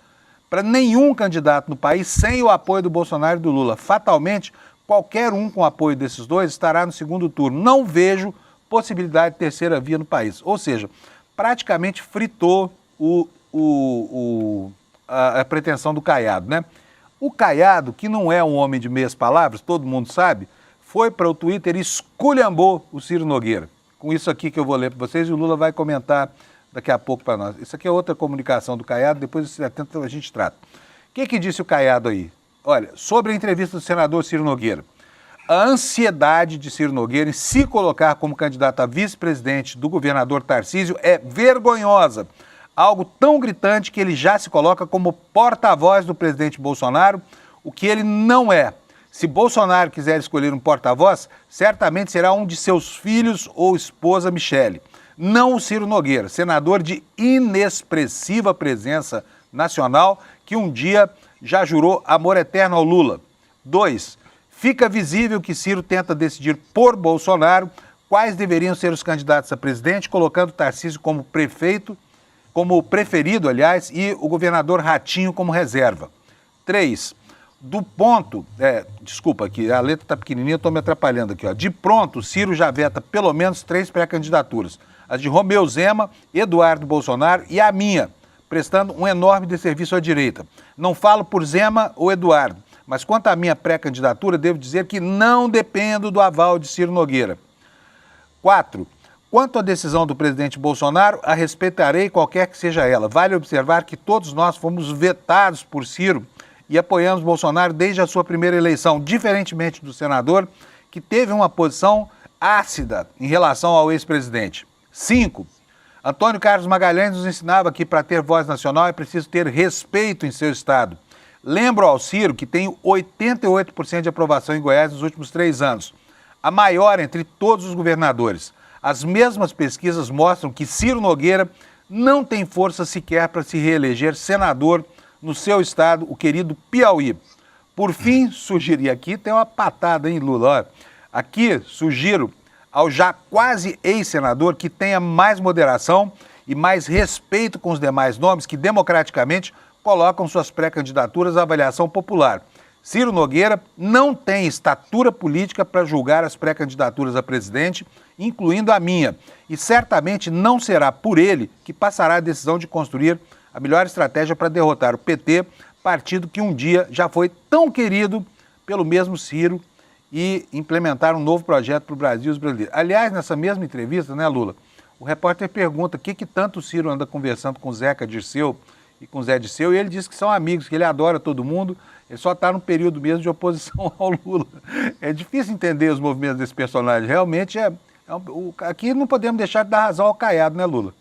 para nenhum candidato no país sem o apoio do Bolsonaro e do Lula. Fatalmente, qualquer um com o apoio desses dois estará no segundo turno. Não vejo possibilidade de terceira via no país. Ou seja, praticamente fritou o a pretensão do Caiado, né? O Caiado, que não é um homem de meias palavras, todo mundo sabe, foi para o Twitter e esculhambou o Ciro Nogueira. Com isso aqui que eu vou ler para vocês e o Lula vai comentar daqui a pouco para nós. Isso aqui é outra comunicação do Caiado, depois a gente trata. O que disse o Caiado aí? Olha, sobre a entrevista do senador Ciro Nogueira. A ansiedade de Ciro Nogueira em se colocar como candidato a vice-presidente do governador Tarcísio é vergonhosa. Algo tão gritante que ele já se coloca como porta-voz do presidente Bolsonaro, o que ele não é. Se Bolsonaro quiser escolher um porta-voz, certamente será um de seus filhos ou esposa Michele. Não o Ciro Nogueira, senador de inexpressiva presença nacional, que um dia já jurou amor eterno ao Lula. 2. Fica visível que Ciro tenta decidir por Bolsonaro quais deveriam ser os candidatos a presidente, colocando Tarcísio como prefeito, como preferido, aliás, e o governador Ratinho como reserva. 3. Do ponto... desculpa, aqui a letra está pequenininha, eu estou me atrapalhando aqui. Ó. De pronto, Ciro já veta pelo menos 3 pré-candidaturas. As de Romeu Zema, Eduardo Bolsonaro e a minha, prestando um enorme desserviço à direita. Não falo por Zema ou Eduardo, mas quanto à minha pré-candidatura, devo dizer que não dependo do aval de Ciro Nogueira. 4. Quanto à decisão do presidente Bolsonaro, a respeitarei qualquer que seja ela. Vale observar que todos nós fomos vetados por Ciro e apoiamos Bolsonaro desde a sua primeira eleição, diferentemente do senador, que teve uma posição ácida em relação ao ex-presidente. 5. Antônio Carlos Magalhães nos ensinava que para ter voz nacional é preciso ter respeito em seu estado. Lembro ao Ciro que tem 88% de aprovação em Goiás nos últimos 3 anos, a maior entre todos os governadores. As mesmas pesquisas mostram que Ciro Nogueira não tem força sequer para se reeleger senador no seu estado, o querido Piauí. Por fim, sugeri aqui, tem uma patada, hein, Lula? Olha, aqui sugiro ao já quase ex-senador que tenha mais moderação e mais respeito com os demais nomes que democraticamente colocam suas pré-candidaturas à avaliação popular. Ciro Nogueira não tem estatura política para julgar as pré-candidaturas a presidente, incluindo a minha, e certamente não será por ele que passará a decisão de construir a melhor estratégia para derrotar o PT, partido que um dia já foi tão querido pelo mesmo Ciro, e implementar um novo projeto para o Brasil e os brasileiros. Aliás, nessa mesma entrevista, né, Lula, o repórter pergunta o que tanto o Ciro anda conversando com o Zeca Dirceu e com o Zé Dirceu, e ele diz que são amigos, que ele adora todo mundo, ele só está num período mesmo de oposição ao Lula. É difícil entender os movimentos desse personagem, realmente aqui não podemos deixar de dar razão ao Caiado, né, Lula?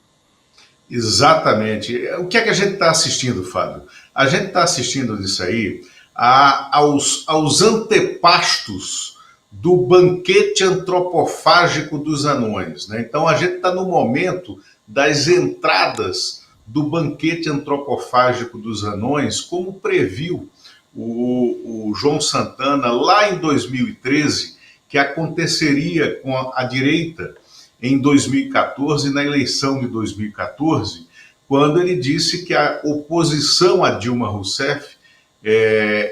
Exatamente. O que é que a gente está assistindo, Fábio? A gente está assistindo isso aí aos antepastos do banquete antropofágico dos anões, né? Então a gente está no momento das entradas do banquete antropofágico dos anões, como previu o João Santana lá em 2013, que aconteceria com a direita em 2014, na eleição de 2014, quando ele disse que a oposição a Dilma Rousseff,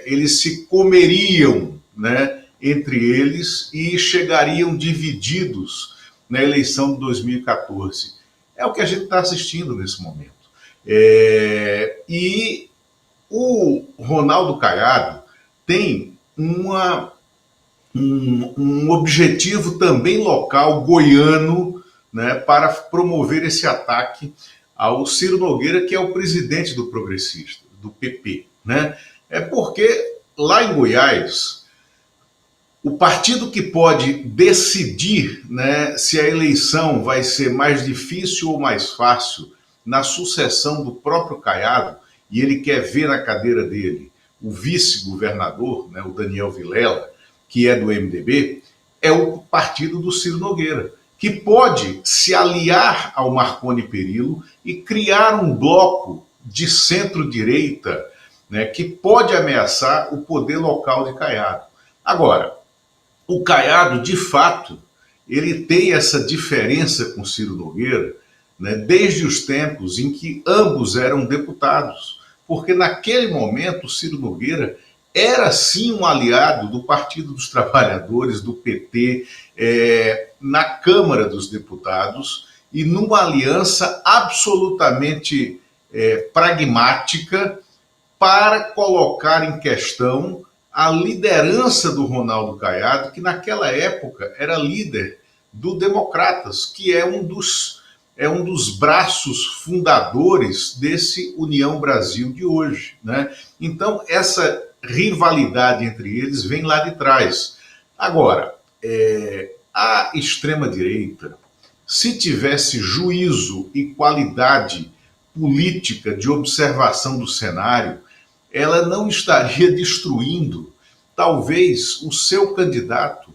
eles se comeriam, né, entre eles e chegariam divididos na eleição de 2014. É o que a gente está assistindo nesse momento. E o Ronaldo Caiado tem um objetivo também local, goiano, né, para promover esse ataque ao Ciro Nogueira, que é o presidente do Progressista, do PP, né? É porque lá em Goiás, o partido que pode decidir, né, se a eleição vai ser mais difícil ou mais fácil na sucessão do próprio Caiado, e ele quer ver na cadeira dele o vice-governador, né, o Daniel Vilela, que é do MDB, é o partido do Ciro Nogueira, que pode se aliar ao Marconi Perillo e criar um bloco de centro-direita, né, que pode ameaçar o poder local de Caiado. Agora, o Caiado, de fato, ele tem essa diferença com Ciro Nogueira, né, desde os tempos em que ambos eram deputados, porque naquele momento o Ciro Nogueira era sim um aliado do Partido dos Trabalhadores, do PT, na Câmara dos Deputados, e numa aliança absolutamente pragmática para colocar em questão a liderança do Ronaldo Caiado, que naquela época era líder do Democratas, que é um dos braços fundadores desse União Brasil de hoje, né? Então, essa rivalidade entre eles vem lá de trás. Agora, a extrema-direita, se tivesse juízo e qualidade política de observação do cenário, ela não estaria destruindo, talvez, o seu candidato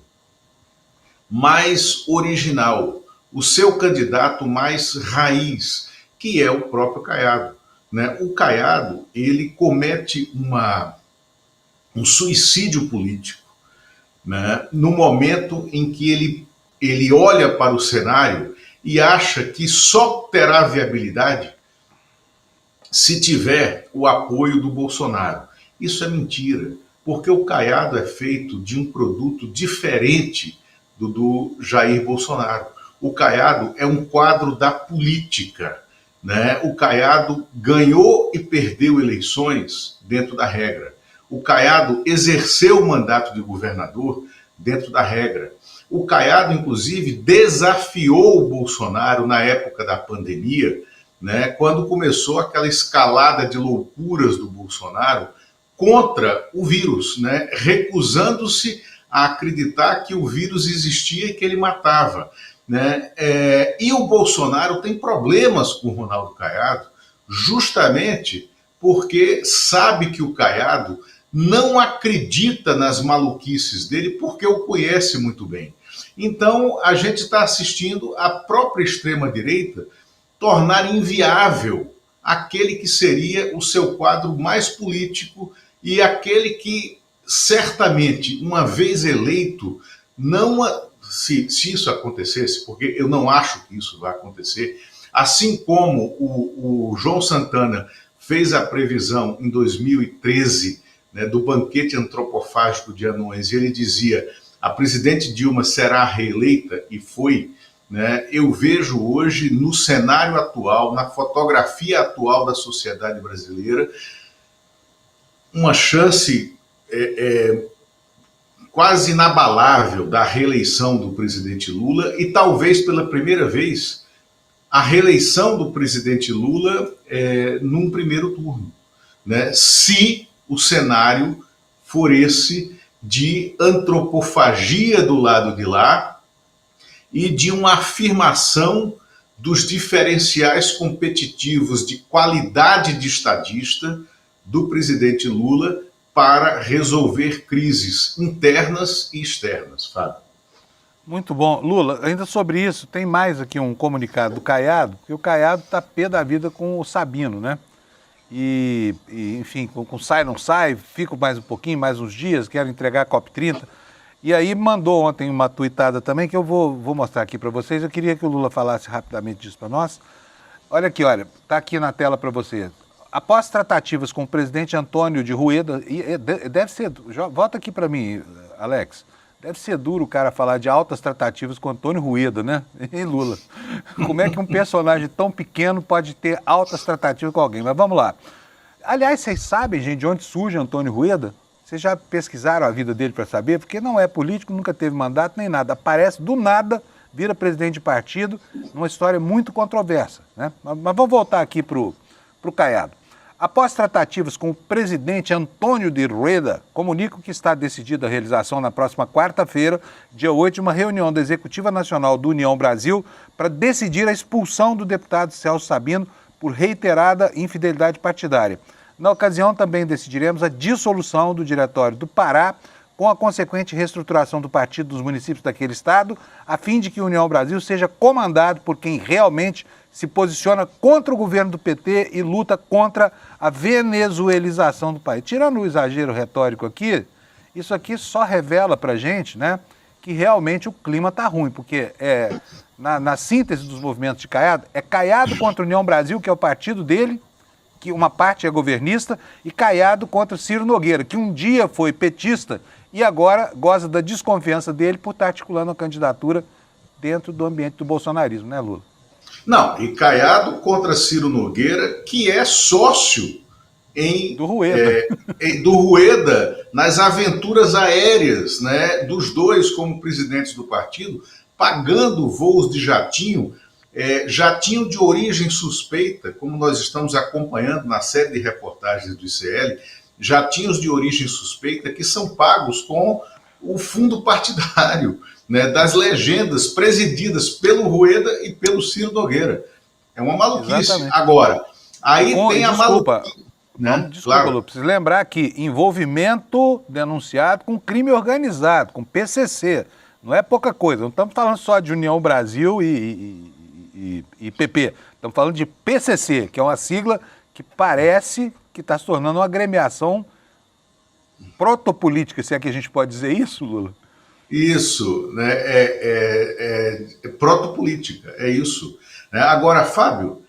mais original, o seu candidato mais raiz, que é o próprio Caiado, né? O Caiado, ele comete um suicídio político, né? No momento em que ele olha para o cenário e acha que só terá viabilidade se tiver o apoio do Bolsonaro. Isso é mentira, porque o Caiado é feito de um produto diferente do Jair Bolsonaro. O Caiado é um quadro da política, né? O Caiado ganhou e perdeu eleições dentro da regra. O Caiado exerceu o mandato de governador dentro da regra. O Caiado, inclusive, desafiou o Bolsonaro na época da pandemia, né, quando começou aquela escalada de loucuras do Bolsonaro contra o vírus, né, recusando-se a acreditar que o vírus existia e que ele matava, né? E o Bolsonaro tem problemas com o Ronaldo Caiado justamente porque sabe que o Caiado não acredita nas maluquices dele porque o conhece muito bem. Então, a gente está assistindo a própria extrema-direita tornar inviável aquele que seria o seu quadro mais político e aquele que, certamente, uma vez eleito, não, se isso acontecesse, porque eu não acho que isso vai acontecer, assim como o João Santana fez a previsão em 2013, né, do banquete antropofágico de anões, e ele dizia: a presidente Dilma será reeleita, e foi, né? Eu vejo hoje, no cenário atual, na fotografia atual da sociedade brasileira, uma chance quase inabalável da reeleição do presidente Lula e talvez pela primeira vez a reeleição do presidente Lula num primeiro turno, né? Se o cenário for esse de antropofagia do lado de lá e de uma afirmação dos diferenciais competitivos de qualidade de estadista do presidente Lula para resolver crises internas e externas, Fábio. Muito bom. Lula, ainda sobre isso, tem mais aqui um comunicado do Caiado, porque o Caiado está pé da vida com o Sabino, né? Enfim, com sai, não sai, fico mais um pouquinho, mais uns dias, quero entregar a COP30. E aí mandou ontem uma tuitada também, que eu vou mostrar aqui para vocês. Eu queria que o Lula falasse rapidamente disso para nós. Olha aqui, olha, está aqui na tela para você. Após tratativas com o presidente Antônio de Rueda, deve ser, volta aqui para mim, Alex, deve ser duro o cara falar de altas tratativas com Antônio Rueda, né? E Lula. Como é que um personagem tão pequeno pode ter altas tratativas com alguém? Mas vamos lá. Aliás, vocês sabem, gente, de onde surge Antônio Rueda? Vocês já pesquisaram a vida dele para saber? Porque não é político, nunca teve mandato nem nada. Aparece do nada, vira presidente de partido, numa história muito controversa, né? Mas vamos voltar aqui para o Caiado. Após tratativas com o presidente Antônio de Rueda, comunico que está decidida a realização na próxima quarta-feira, dia 8, de uma reunião da Executiva Nacional do União Brasil para decidir a expulsão do deputado Celso Sabino por reiterada infidelidade partidária. Na ocasião, também decidiremos a dissolução do Diretório do Pará, com a consequente reestruturação do partido dos municípios daquele estado, a fim de que a União Brasil seja comandado por quem realmente se posiciona contra o governo do PT e luta contra a venezuelização do país. Tirando o exagero retórico aqui, isso aqui só revela para a gente, né, que realmente o clima está ruim, porque na síntese dos movimentos de Caiado, é Caiado contra a União Brasil, que é o partido dele, que uma parte é governista, e Caiado contra Ciro Nogueira, que um dia foi petista e agora goza da desconfiança dele por estar articulando a candidatura dentro do ambiente do bolsonarismo, né, Lula? Não, e Caiado contra Ciro Nogueira, que é sócio do Rueda. Do Rueda nas aventuras aéreas, né, dos dois como presidentes do partido, pagando voos de jatinho, jatinho de origem suspeita, como nós estamos acompanhando na série de reportagens do ICL, jatinhos de origem suspeita que são pagos com o fundo partidário, né, das legendas presididas pelo Rueda e pelo Ciro Nogueira. É uma maluquice. Exatamente. Agora, aí tem a maluquice. Né? Desculpa, claro. Lu, preciso lembrar que envolvimento denunciado com crime organizado, com PCC, não é pouca coisa. Não estamos falando só de União Brasil e PP. Estamos falando de PCC, que é uma sigla que parece que está se tornando uma agremiação protopolítica, se é que a gente pode dizer isso, Lula? Isso, né? É protopolítica, é isso. Agora, Fábio,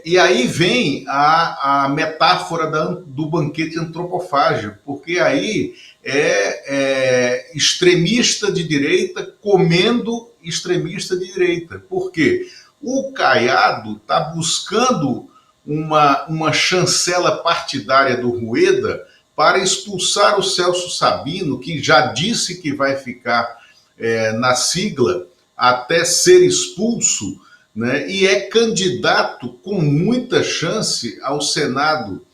e aí vem a metáfora do banquete antropofágico, porque aí é extremista de direita comendo extremista de direita. Por quê? O Caiado está buscando uma chancela partidária do Rueda para expulsar o Celso Sabino, que já disse que vai ficar na sigla até ser expulso, né? E é candidato com muita chance ao Senado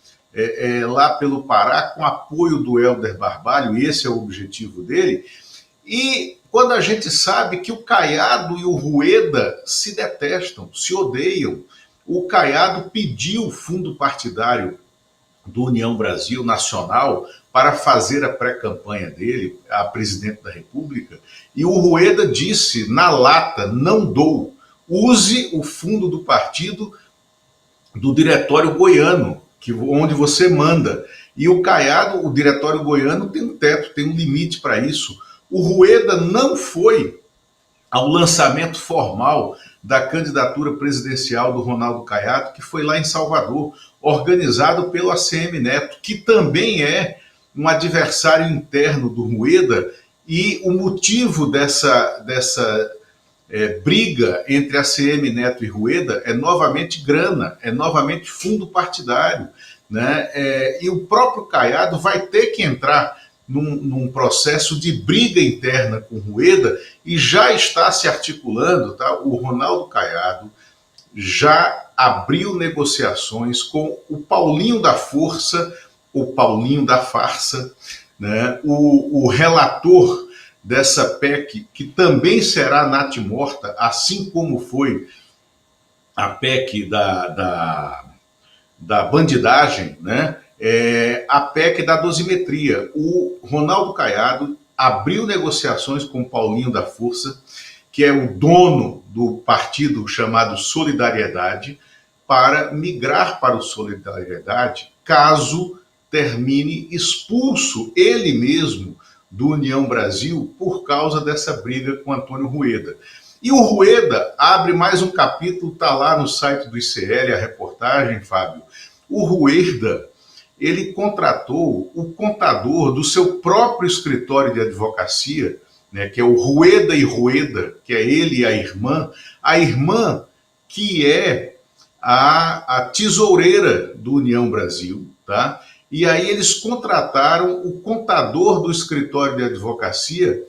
lá pelo Pará, com apoio do Hélder Barbalho, esse é o objetivo dele. E quando a gente sabe que o Caiado e o Rueda se detestam, se odeiam, o Caiado pediu o fundo partidário do União Brasil Nacional para fazer a pré-campanha dele, a presidente da República, e o Rueda disse na lata, não dou, use o fundo do partido do Diretório Goiano, onde você manda. E o Caiado, o Diretório Goiano, tem um teto, tem um limite para isso. O Rueda não foi ao lançamento formal da candidatura presidencial do Ronaldo Caiado, que foi lá em Salvador, organizado pelo ACM Neto, que também é um adversário interno do Rueda, e o motivo dessa briga entre ACM Neto e Rueda é novamente grana, é novamente fundo partidário, né? E o próprio Caiado vai ter que entrar num processo de briga interna com Rueda e já está se articulando, tá? O Ronaldo Caiado já abriu negociações com o Paulinho da Força, o Paulinho da Farsa, né? O relator dessa PEC, que também será natimorta, assim como foi a PEC da bandidagem, né? A PEC da dosimetria. O Ronaldo Caiado abriu negociações com o Paulinho da Força, que é o dono do partido chamado Solidariedade, para migrar para o Solidariedade, caso termine expulso ele mesmo do União Brasil por causa dessa briga com Antônio Rueda. E o Rueda abre mais um capítulo, está lá no site do ICL, a reportagem, Fábio. O Rueda, ele contratou o contador do seu próprio escritório de advocacia, né, que é o Rueda e Rueda, que é ele e a irmã que é a tesoureira do União Brasil, tá? E aí eles contrataram o contador do escritório de advocacia,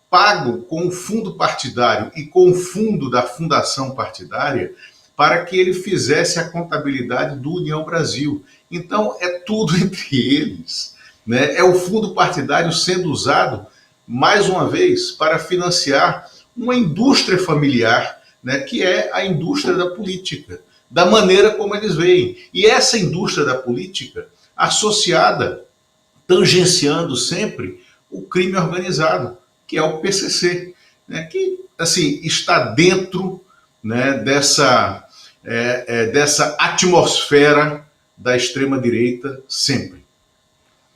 pago com o fundo partidário e com o fundo da fundação partidária, para que ele fizesse a contabilidade do União Brasil. Então, é tudo entre eles, né? É o fundo partidário sendo usado, mais uma vez, para financiar uma indústria familiar, né, que é a indústria da política, da maneira como eles veem. E essa indústria da política associada, tangenciando sempre o crime organizado, que é o PCC, né, que assim, está dentro, né, dessa atmosfera da extrema-direita sempre.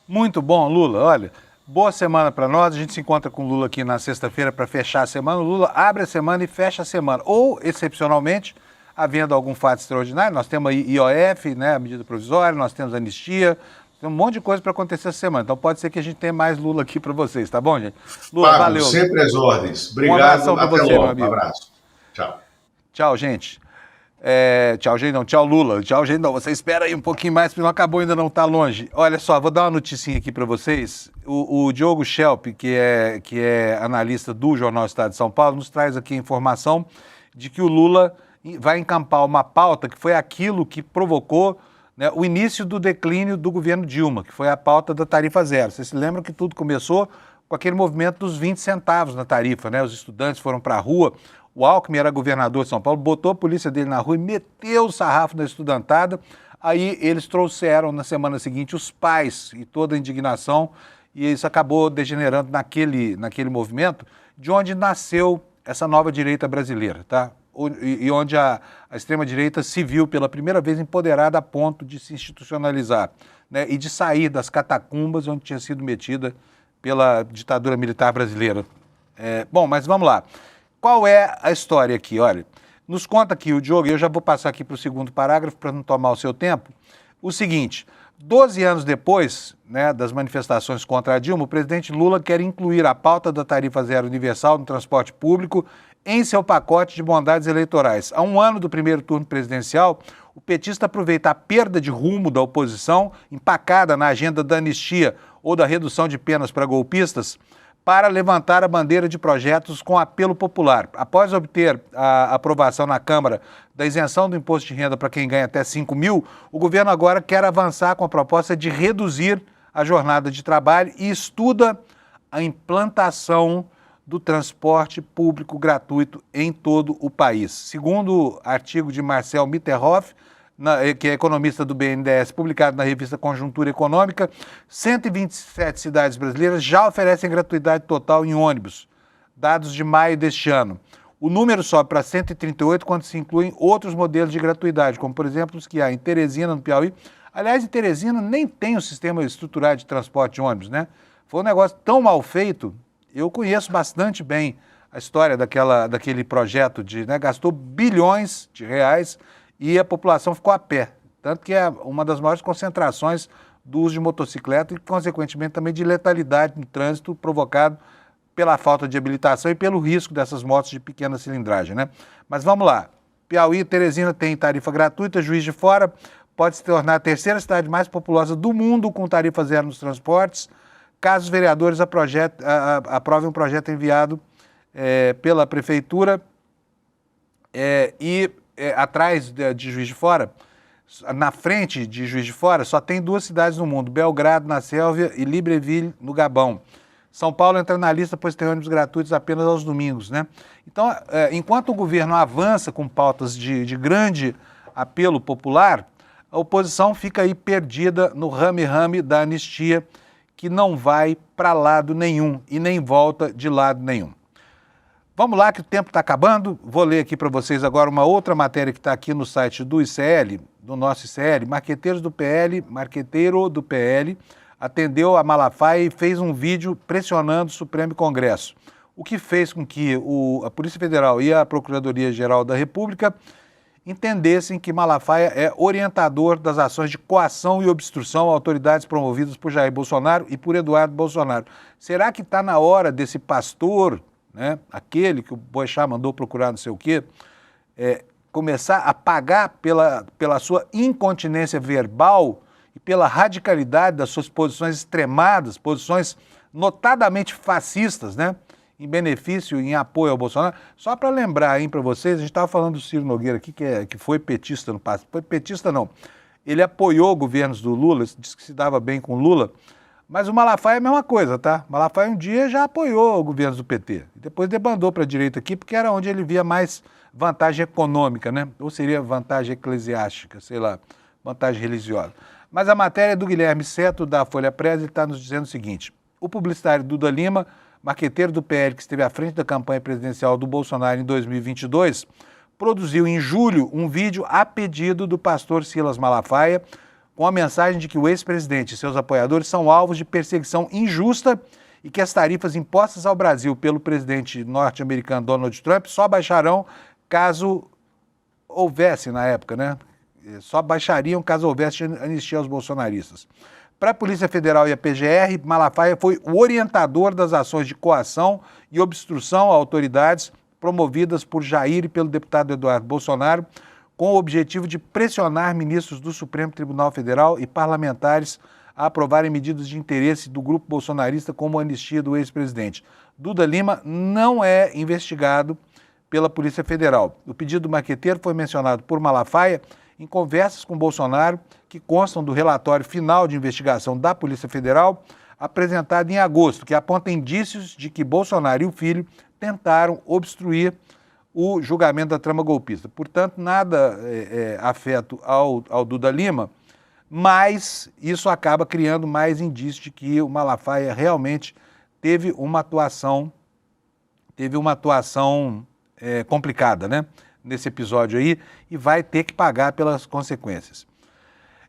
Muito bom, Lula. Olha, boa semana para nós. A gente se encontra com o Lula aqui na sexta-feira para fechar a semana. O Lula abre a semana e fecha a semana. Ou, excepcionalmente, havendo algum fato extraordinário, nós temos aí IOF, né, a medida provisória, nós temos anistia, tem um monte de coisa para acontecer essa semana. Então pode ser que a gente tenha mais Lula aqui para vocês, tá bom, gente? Lula, Pablo, valeu. sempre às ordens. Um Obrigado, abração para você, meu amigo. Um abraço. Tchau. Tchau, gente. Tchau, gente, não. Tchau, Lula. Tchau, gente, não. Você espera aí um pouquinho mais, porque não acabou, ainda não está longe. Olha só, vou dar uma noticinha aqui para vocês. O Diogo Schelp, que é analista do Jornal Estado de São Paulo, nos traz aqui a informação de que o Lula vai encampar uma pauta que foi aquilo que provocou, né, o início do declínio do governo Dilma, que foi a pauta da tarifa zero. Vocês se lembram que tudo começou com aquele movimento dos 20 centavos na tarifa, né? Os estudantes foram para a rua, o Alckmin era governador de São Paulo, botou a polícia dele na rua e meteu o sarrafo na estudantada. Aí eles trouxeram na semana seguinte os pais e toda a indignação, e isso acabou degenerando naquele movimento de onde nasceu essa nova direita brasileira, tá? E onde a extrema-direita se viu pela primeira vez empoderada a ponto de se institucionalizar, né? E de sair das catacumbas onde tinha sido metida pela ditadura militar brasileira. Bom, mas vamos lá. Qual é a história aqui? Olha, nos conta aqui o Diogo, e eu já vou passar aqui para o segundo parágrafo para não tomar o seu tempo, o seguinte: 12 anos depois, né, das manifestações contra a Dilma, o presidente Lula quer incluir a pauta da tarifa zero universal no transporte público em seu pacote de bondades eleitorais. Há um ano do primeiro turno presidencial, o petista aproveita a perda de rumo da oposição, empacada na agenda da anistia ou da redução de penas para golpistas, para levantar a bandeira de projetos com apelo popular. Após obter a aprovação na Câmara da isenção do imposto de renda para quem ganha até 5 mil, o governo agora quer avançar com a proposta de reduzir a jornada de trabalho e estuda a implantação do transporte público gratuito em todo o país. Segundo artigo de Marcel Mitterhoff, que é economista do BNDES, publicado na revista Conjuntura Econômica, 127 cidades brasileiras já oferecem gratuidade total em ônibus, dados de maio deste ano. O número sobe para 138 quando se incluem outros modelos de gratuidade, como, por exemplo, os que há em Teresina, no Piauí. Aliás, em Teresina nem tem um sistema estruturado de transporte de ônibus, né? Foi um negócio tão mal feito. Eu conheço bastante bem a história daquele projeto, né, gastou bilhões de reais e a população ficou a pé. Tanto que é uma das maiores concentrações do uso de motocicleta e, consequentemente, também de letalidade no trânsito provocado pela falta de habilitação e pelo risco dessas motos de pequena cilindragem, né? Mas vamos lá. Piauí e Teresina tem tarifa gratuita, Juiz de Fora pode se tornar a terceira cidade mais populosa do mundo com tarifa zero nos transportes, caso os vereadores aprovem um projeto enviado pela Prefeitura atrás de Juiz de Fora, na frente de Juiz de Fora, só tem 2 cidades no mundo, Belgrado, na Sélvia, e Libreville, no Gabão. São Paulo entra na lista, pois tem ônibus gratuitos apenas aos domingos, né? Então, enquanto o governo avança com pautas de grande apelo popular, a oposição fica aí perdida no rame-rame da anistia, que não vai para lado nenhum e nem volta de lado nenhum. Vamos lá, que o tempo está acabando. Vou ler aqui para vocês agora uma outra matéria que está aqui no site do ICL, do nosso ICL. Marqueteiro do PL, atendeu a Malafaia e fez um vídeo pressionando o Supremo e Congresso, o que fez com que a Polícia Federal e a Procuradoria-Geral da República entendessem que Malafaia é orientador das ações de coação e obstrução a autoridades promovidas por Jair Bolsonaro e por Eduardo Bolsonaro. Será que está na hora desse pastor, né, aquele que o Boechat mandou procurar não sei o quê, começar a pagar pela sua incontinência verbal e pela radicalidade das suas posições extremadas, posições notadamente fascistas, né, em benefício, em apoio ao Bolsonaro? Só para lembrar aí para vocês, a gente estava falando do Ciro Nogueira aqui, que foi petista no passado. Foi petista não, ele apoiou governos do Lula, disse que se dava bem com Lula, mas o Malafaia é a mesma coisa, tá? Malafaia um dia já apoiou governos do PT, depois debandou para a direita aqui, porque era onde ele via mais vantagem econômica, né? Ou seria vantagem eclesiástica, sei lá, vantagem religiosa. Mas a matéria é do Guilherme Seto, da Folha Press, ele está nos dizendo o seguinte: o publicitário Duda Lima, marqueteiro do PL que esteve à frente da campanha presidencial do Bolsonaro em 2022, produziu em julho um vídeo a pedido do pastor Silas Malafaia, com a mensagem de que o ex-presidente e seus apoiadores são alvos de perseguição injusta e que as tarifas impostas ao Brasil pelo presidente norte-americano Donald Trump só baixarão caso houvesse, na época, né? Só baixariam caso houvesse anistia aos bolsonaristas. Para a Polícia Federal e a PGR, Malafaia foi o orientador das ações de coação e obstrução a autoridades promovidas por Jair e pelo deputado Eduardo Bolsonaro, com o objetivo de pressionar ministros do Supremo Tribunal Federal e parlamentares a aprovarem medidas de interesse do grupo bolsonarista como a anistia do ex-presidente. Duda Lima não é investigado pela Polícia Federal. O pedido do marqueteiro foi mencionado por Malafaia em conversas com Bolsonaro, que constam do relatório final de investigação da Polícia Federal, apresentado em agosto, que aponta indícios de que Bolsonaro e o filho tentaram obstruir o julgamento da trama golpista. Portanto, nada afeto ao Duda Lima, mas isso acaba criando mais indícios de que o Malafaia realmente teve uma atuação complicada, né, nesse episódio aí, e vai ter que pagar pelas consequências.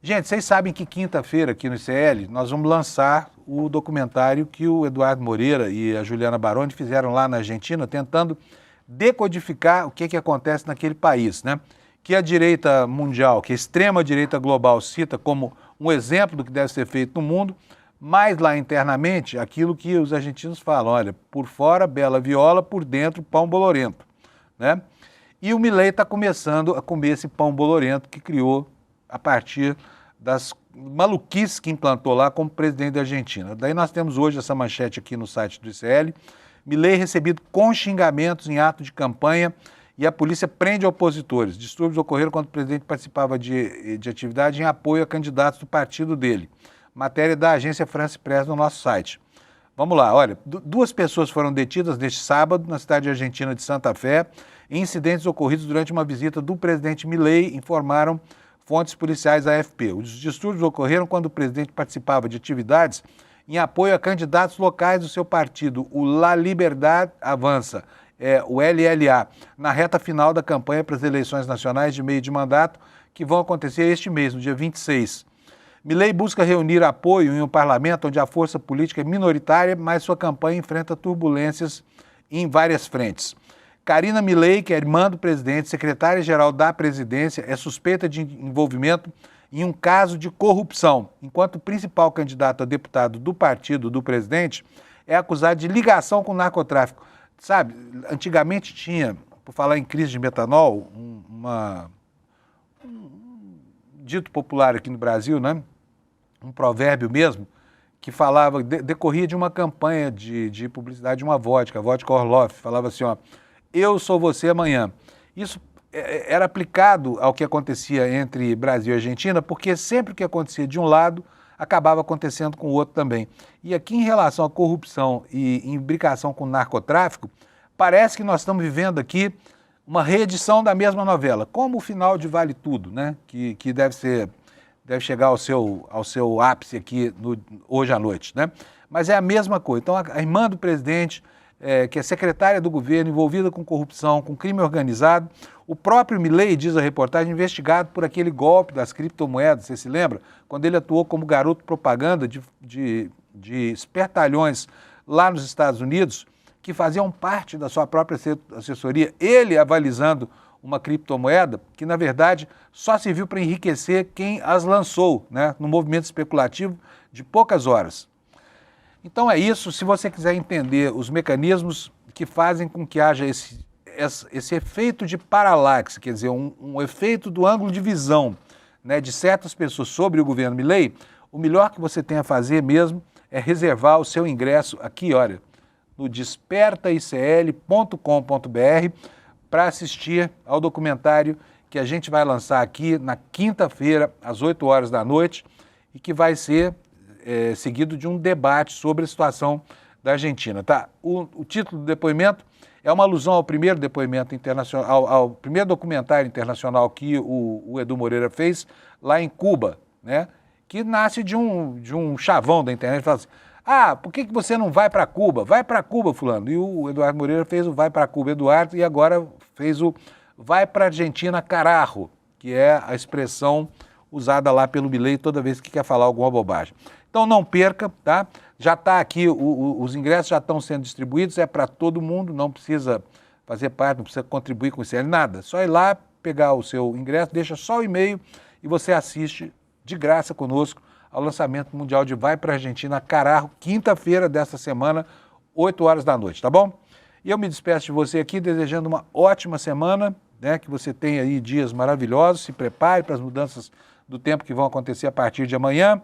Gente, vocês sabem que quinta-feira aqui no ICL nós vamos lançar o documentário que o Eduardo Moreira e a Juliana Baroni fizeram lá na Argentina, tentando decodificar o que acontece naquele país, né? Que a direita mundial, que a extrema-direita global cita como um exemplo do que deve ser feito no mundo, mas lá internamente, aquilo que os argentinos falam, olha, por fora, bela viola, por dentro, pão bolorento, né? E o Milei está começando a comer esse pão bolorento que criou a partir das maluquices que implantou lá como presidente da Argentina. Daí nós temos hoje essa manchete aqui no site do ICL, Milei recebido com xingamentos em ato de campanha e a polícia prende opositores. Distúrbios ocorreram quando o presidente participava de atividade em apoio a candidatos do partido dele. Matéria da agência France Press no nosso site. Vamos lá, olha, 2 pessoas foram detidas neste sábado na cidade argentina de Santa Fé em incidentes ocorridos durante uma visita do presidente Milei, informaram fontes policiais à AFP. Os distúrbios ocorreram quando o presidente participava de atividades em apoio a candidatos locais do seu partido, o La Liberdad Avança, o LLA, na reta final da campanha para as eleições nacionais de meio de mandato, que vão acontecer este mês, no dia 26. Milei busca reunir apoio em um parlamento onde a força política é minoritária, mas sua campanha enfrenta turbulências em várias frentes. Karina Milei, que é irmã do presidente, secretária-geral da presidência, é suspeita de envolvimento em um caso de corrupção, enquanto o principal candidato a deputado do partido do presidente é acusado de ligação com o narcotráfico. Sabe, antigamente tinha, por falar em crise de metanol, um dito popular aqui no Brasil, né? Um provérbio mesmo, que falava, decorria de uma campanha de publicidade de uma vodka, a vodka Orloff, falava assim, ó, eu sou você amanhã. Isso era aplicado ao que acontecia entre Brasil e Argentina, porque sempre que acontecia de um lado, acabava acontecendo com o outro também. E aqui, em relação à corrupção e imbricação com o narcotráfico, parece que nós estamos vivendo aqui uma reedição da mesma novela, como o final de Vale Tudo, né? Que deve chegar ao seu ápice aqui hoje à noite, né? Mas é a mesma coisa. Então, a irmã do presidente, que é secretária do governo, envolvida com corrupção, com crime organizado, o próprio Milei, diz a reportagem, investigado por aquele golpe das criptomoedas, você se lembra? Quando ele atuou como garoto propaganda de espertalhões lá nos Estados Unidos, que faziam parte da sua própria assessoria, ele avalizando uma criptomoeda que, na verdade, só serviu para enriquecer quem as lançou, né, num movimento especulativo de poucas horas. Então é isso, se você quiser entender os mecanismos que fazem com que haja esse efeito de paralaxe, quer dizer, um efeito do ângulo de visão, né, de certas pessoas sobre o governo Milei, o melhor que você tem a fazer mesmo é reservar o seu ingresso aqui, olha, no despertaicl.com.br para assistir ao documentário que a gente vai lançar aqui na quinta-feira, às 8 horas da noite, e que vai ser seguido de um debate sobre a situação da Argentina. Tá? O título do depoimento é uma alusão ao primeiro depoimento internacional, ao primeiro documentário internacional que o Edu Moreira fez lá em Cuba, né? Que nasce de um chavão da internet, fala assim, por que você não vai para Cuba? Vai para Cuba, fulano. E o Eduardo Moreira fez o Vai para Cuba, Eduardo, e agora fez o Vai para Argentina, carajo, que é a expressão usada lá pelo Milei toda vez que quer falar alguma bobagem. Então não perca, tá? Já está aqui, os ingressos já estão sendo distribuídos, é para todo mundo, não precisa fazer parte, não precisa contribuir com isso, nada. Só ir lá, pegar o seu ingresso, deixa só o e-mail e você assiste de graça conosco ao lançamento mundial de Vai para a Argentina, carajo, quinta-feira desta semana, 8 horas da noite, tá bom? E eu me despeço de você aqui, desejando uma ótima semana, né? Que você tenha aí dias maravilhosos, se prepare para as mudanças do tempo que vão acontecer a partir de amanhã.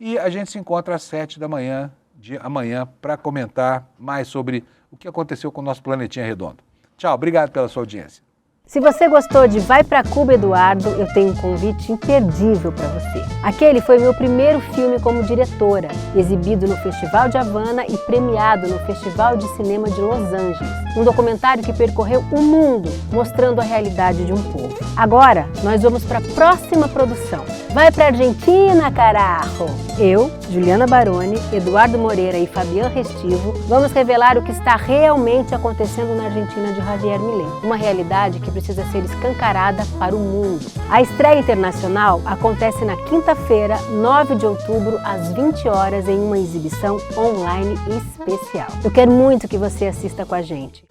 E a gente se encontra às 7 da manhã de amanhã para comentar mais sobre o que aconteceu com o nosso planetinha redondo. Tchau, obrigado pela sua audiência. Se você gostou de Vai Pra Cuba, Eduardo, eu tenho um convite imperdível para você. Aquele foi meu primeiro filme como diretora, exibido no Festival de Havana e premiado no Festival de Cinema de Los Angeles. Um documentário que percorreu o mundo, mostrando a realidade de um povo. Agora, nós vamos para a próxima produção. Vai pra Argentina, carajo! Eu, Juliana Baroni, Eduardo Moreira e Fabián Restivo vamos revelar o que está realmente acontecendo na Argentina de Javier Milei. Uma realidade que precisa ser escancarada para o mundo. A estreia internacional acontece na quinta-feira, 9 de outubro, às 20 horas, em uma exibição online especial. Eu quero muito que você assista com a gente.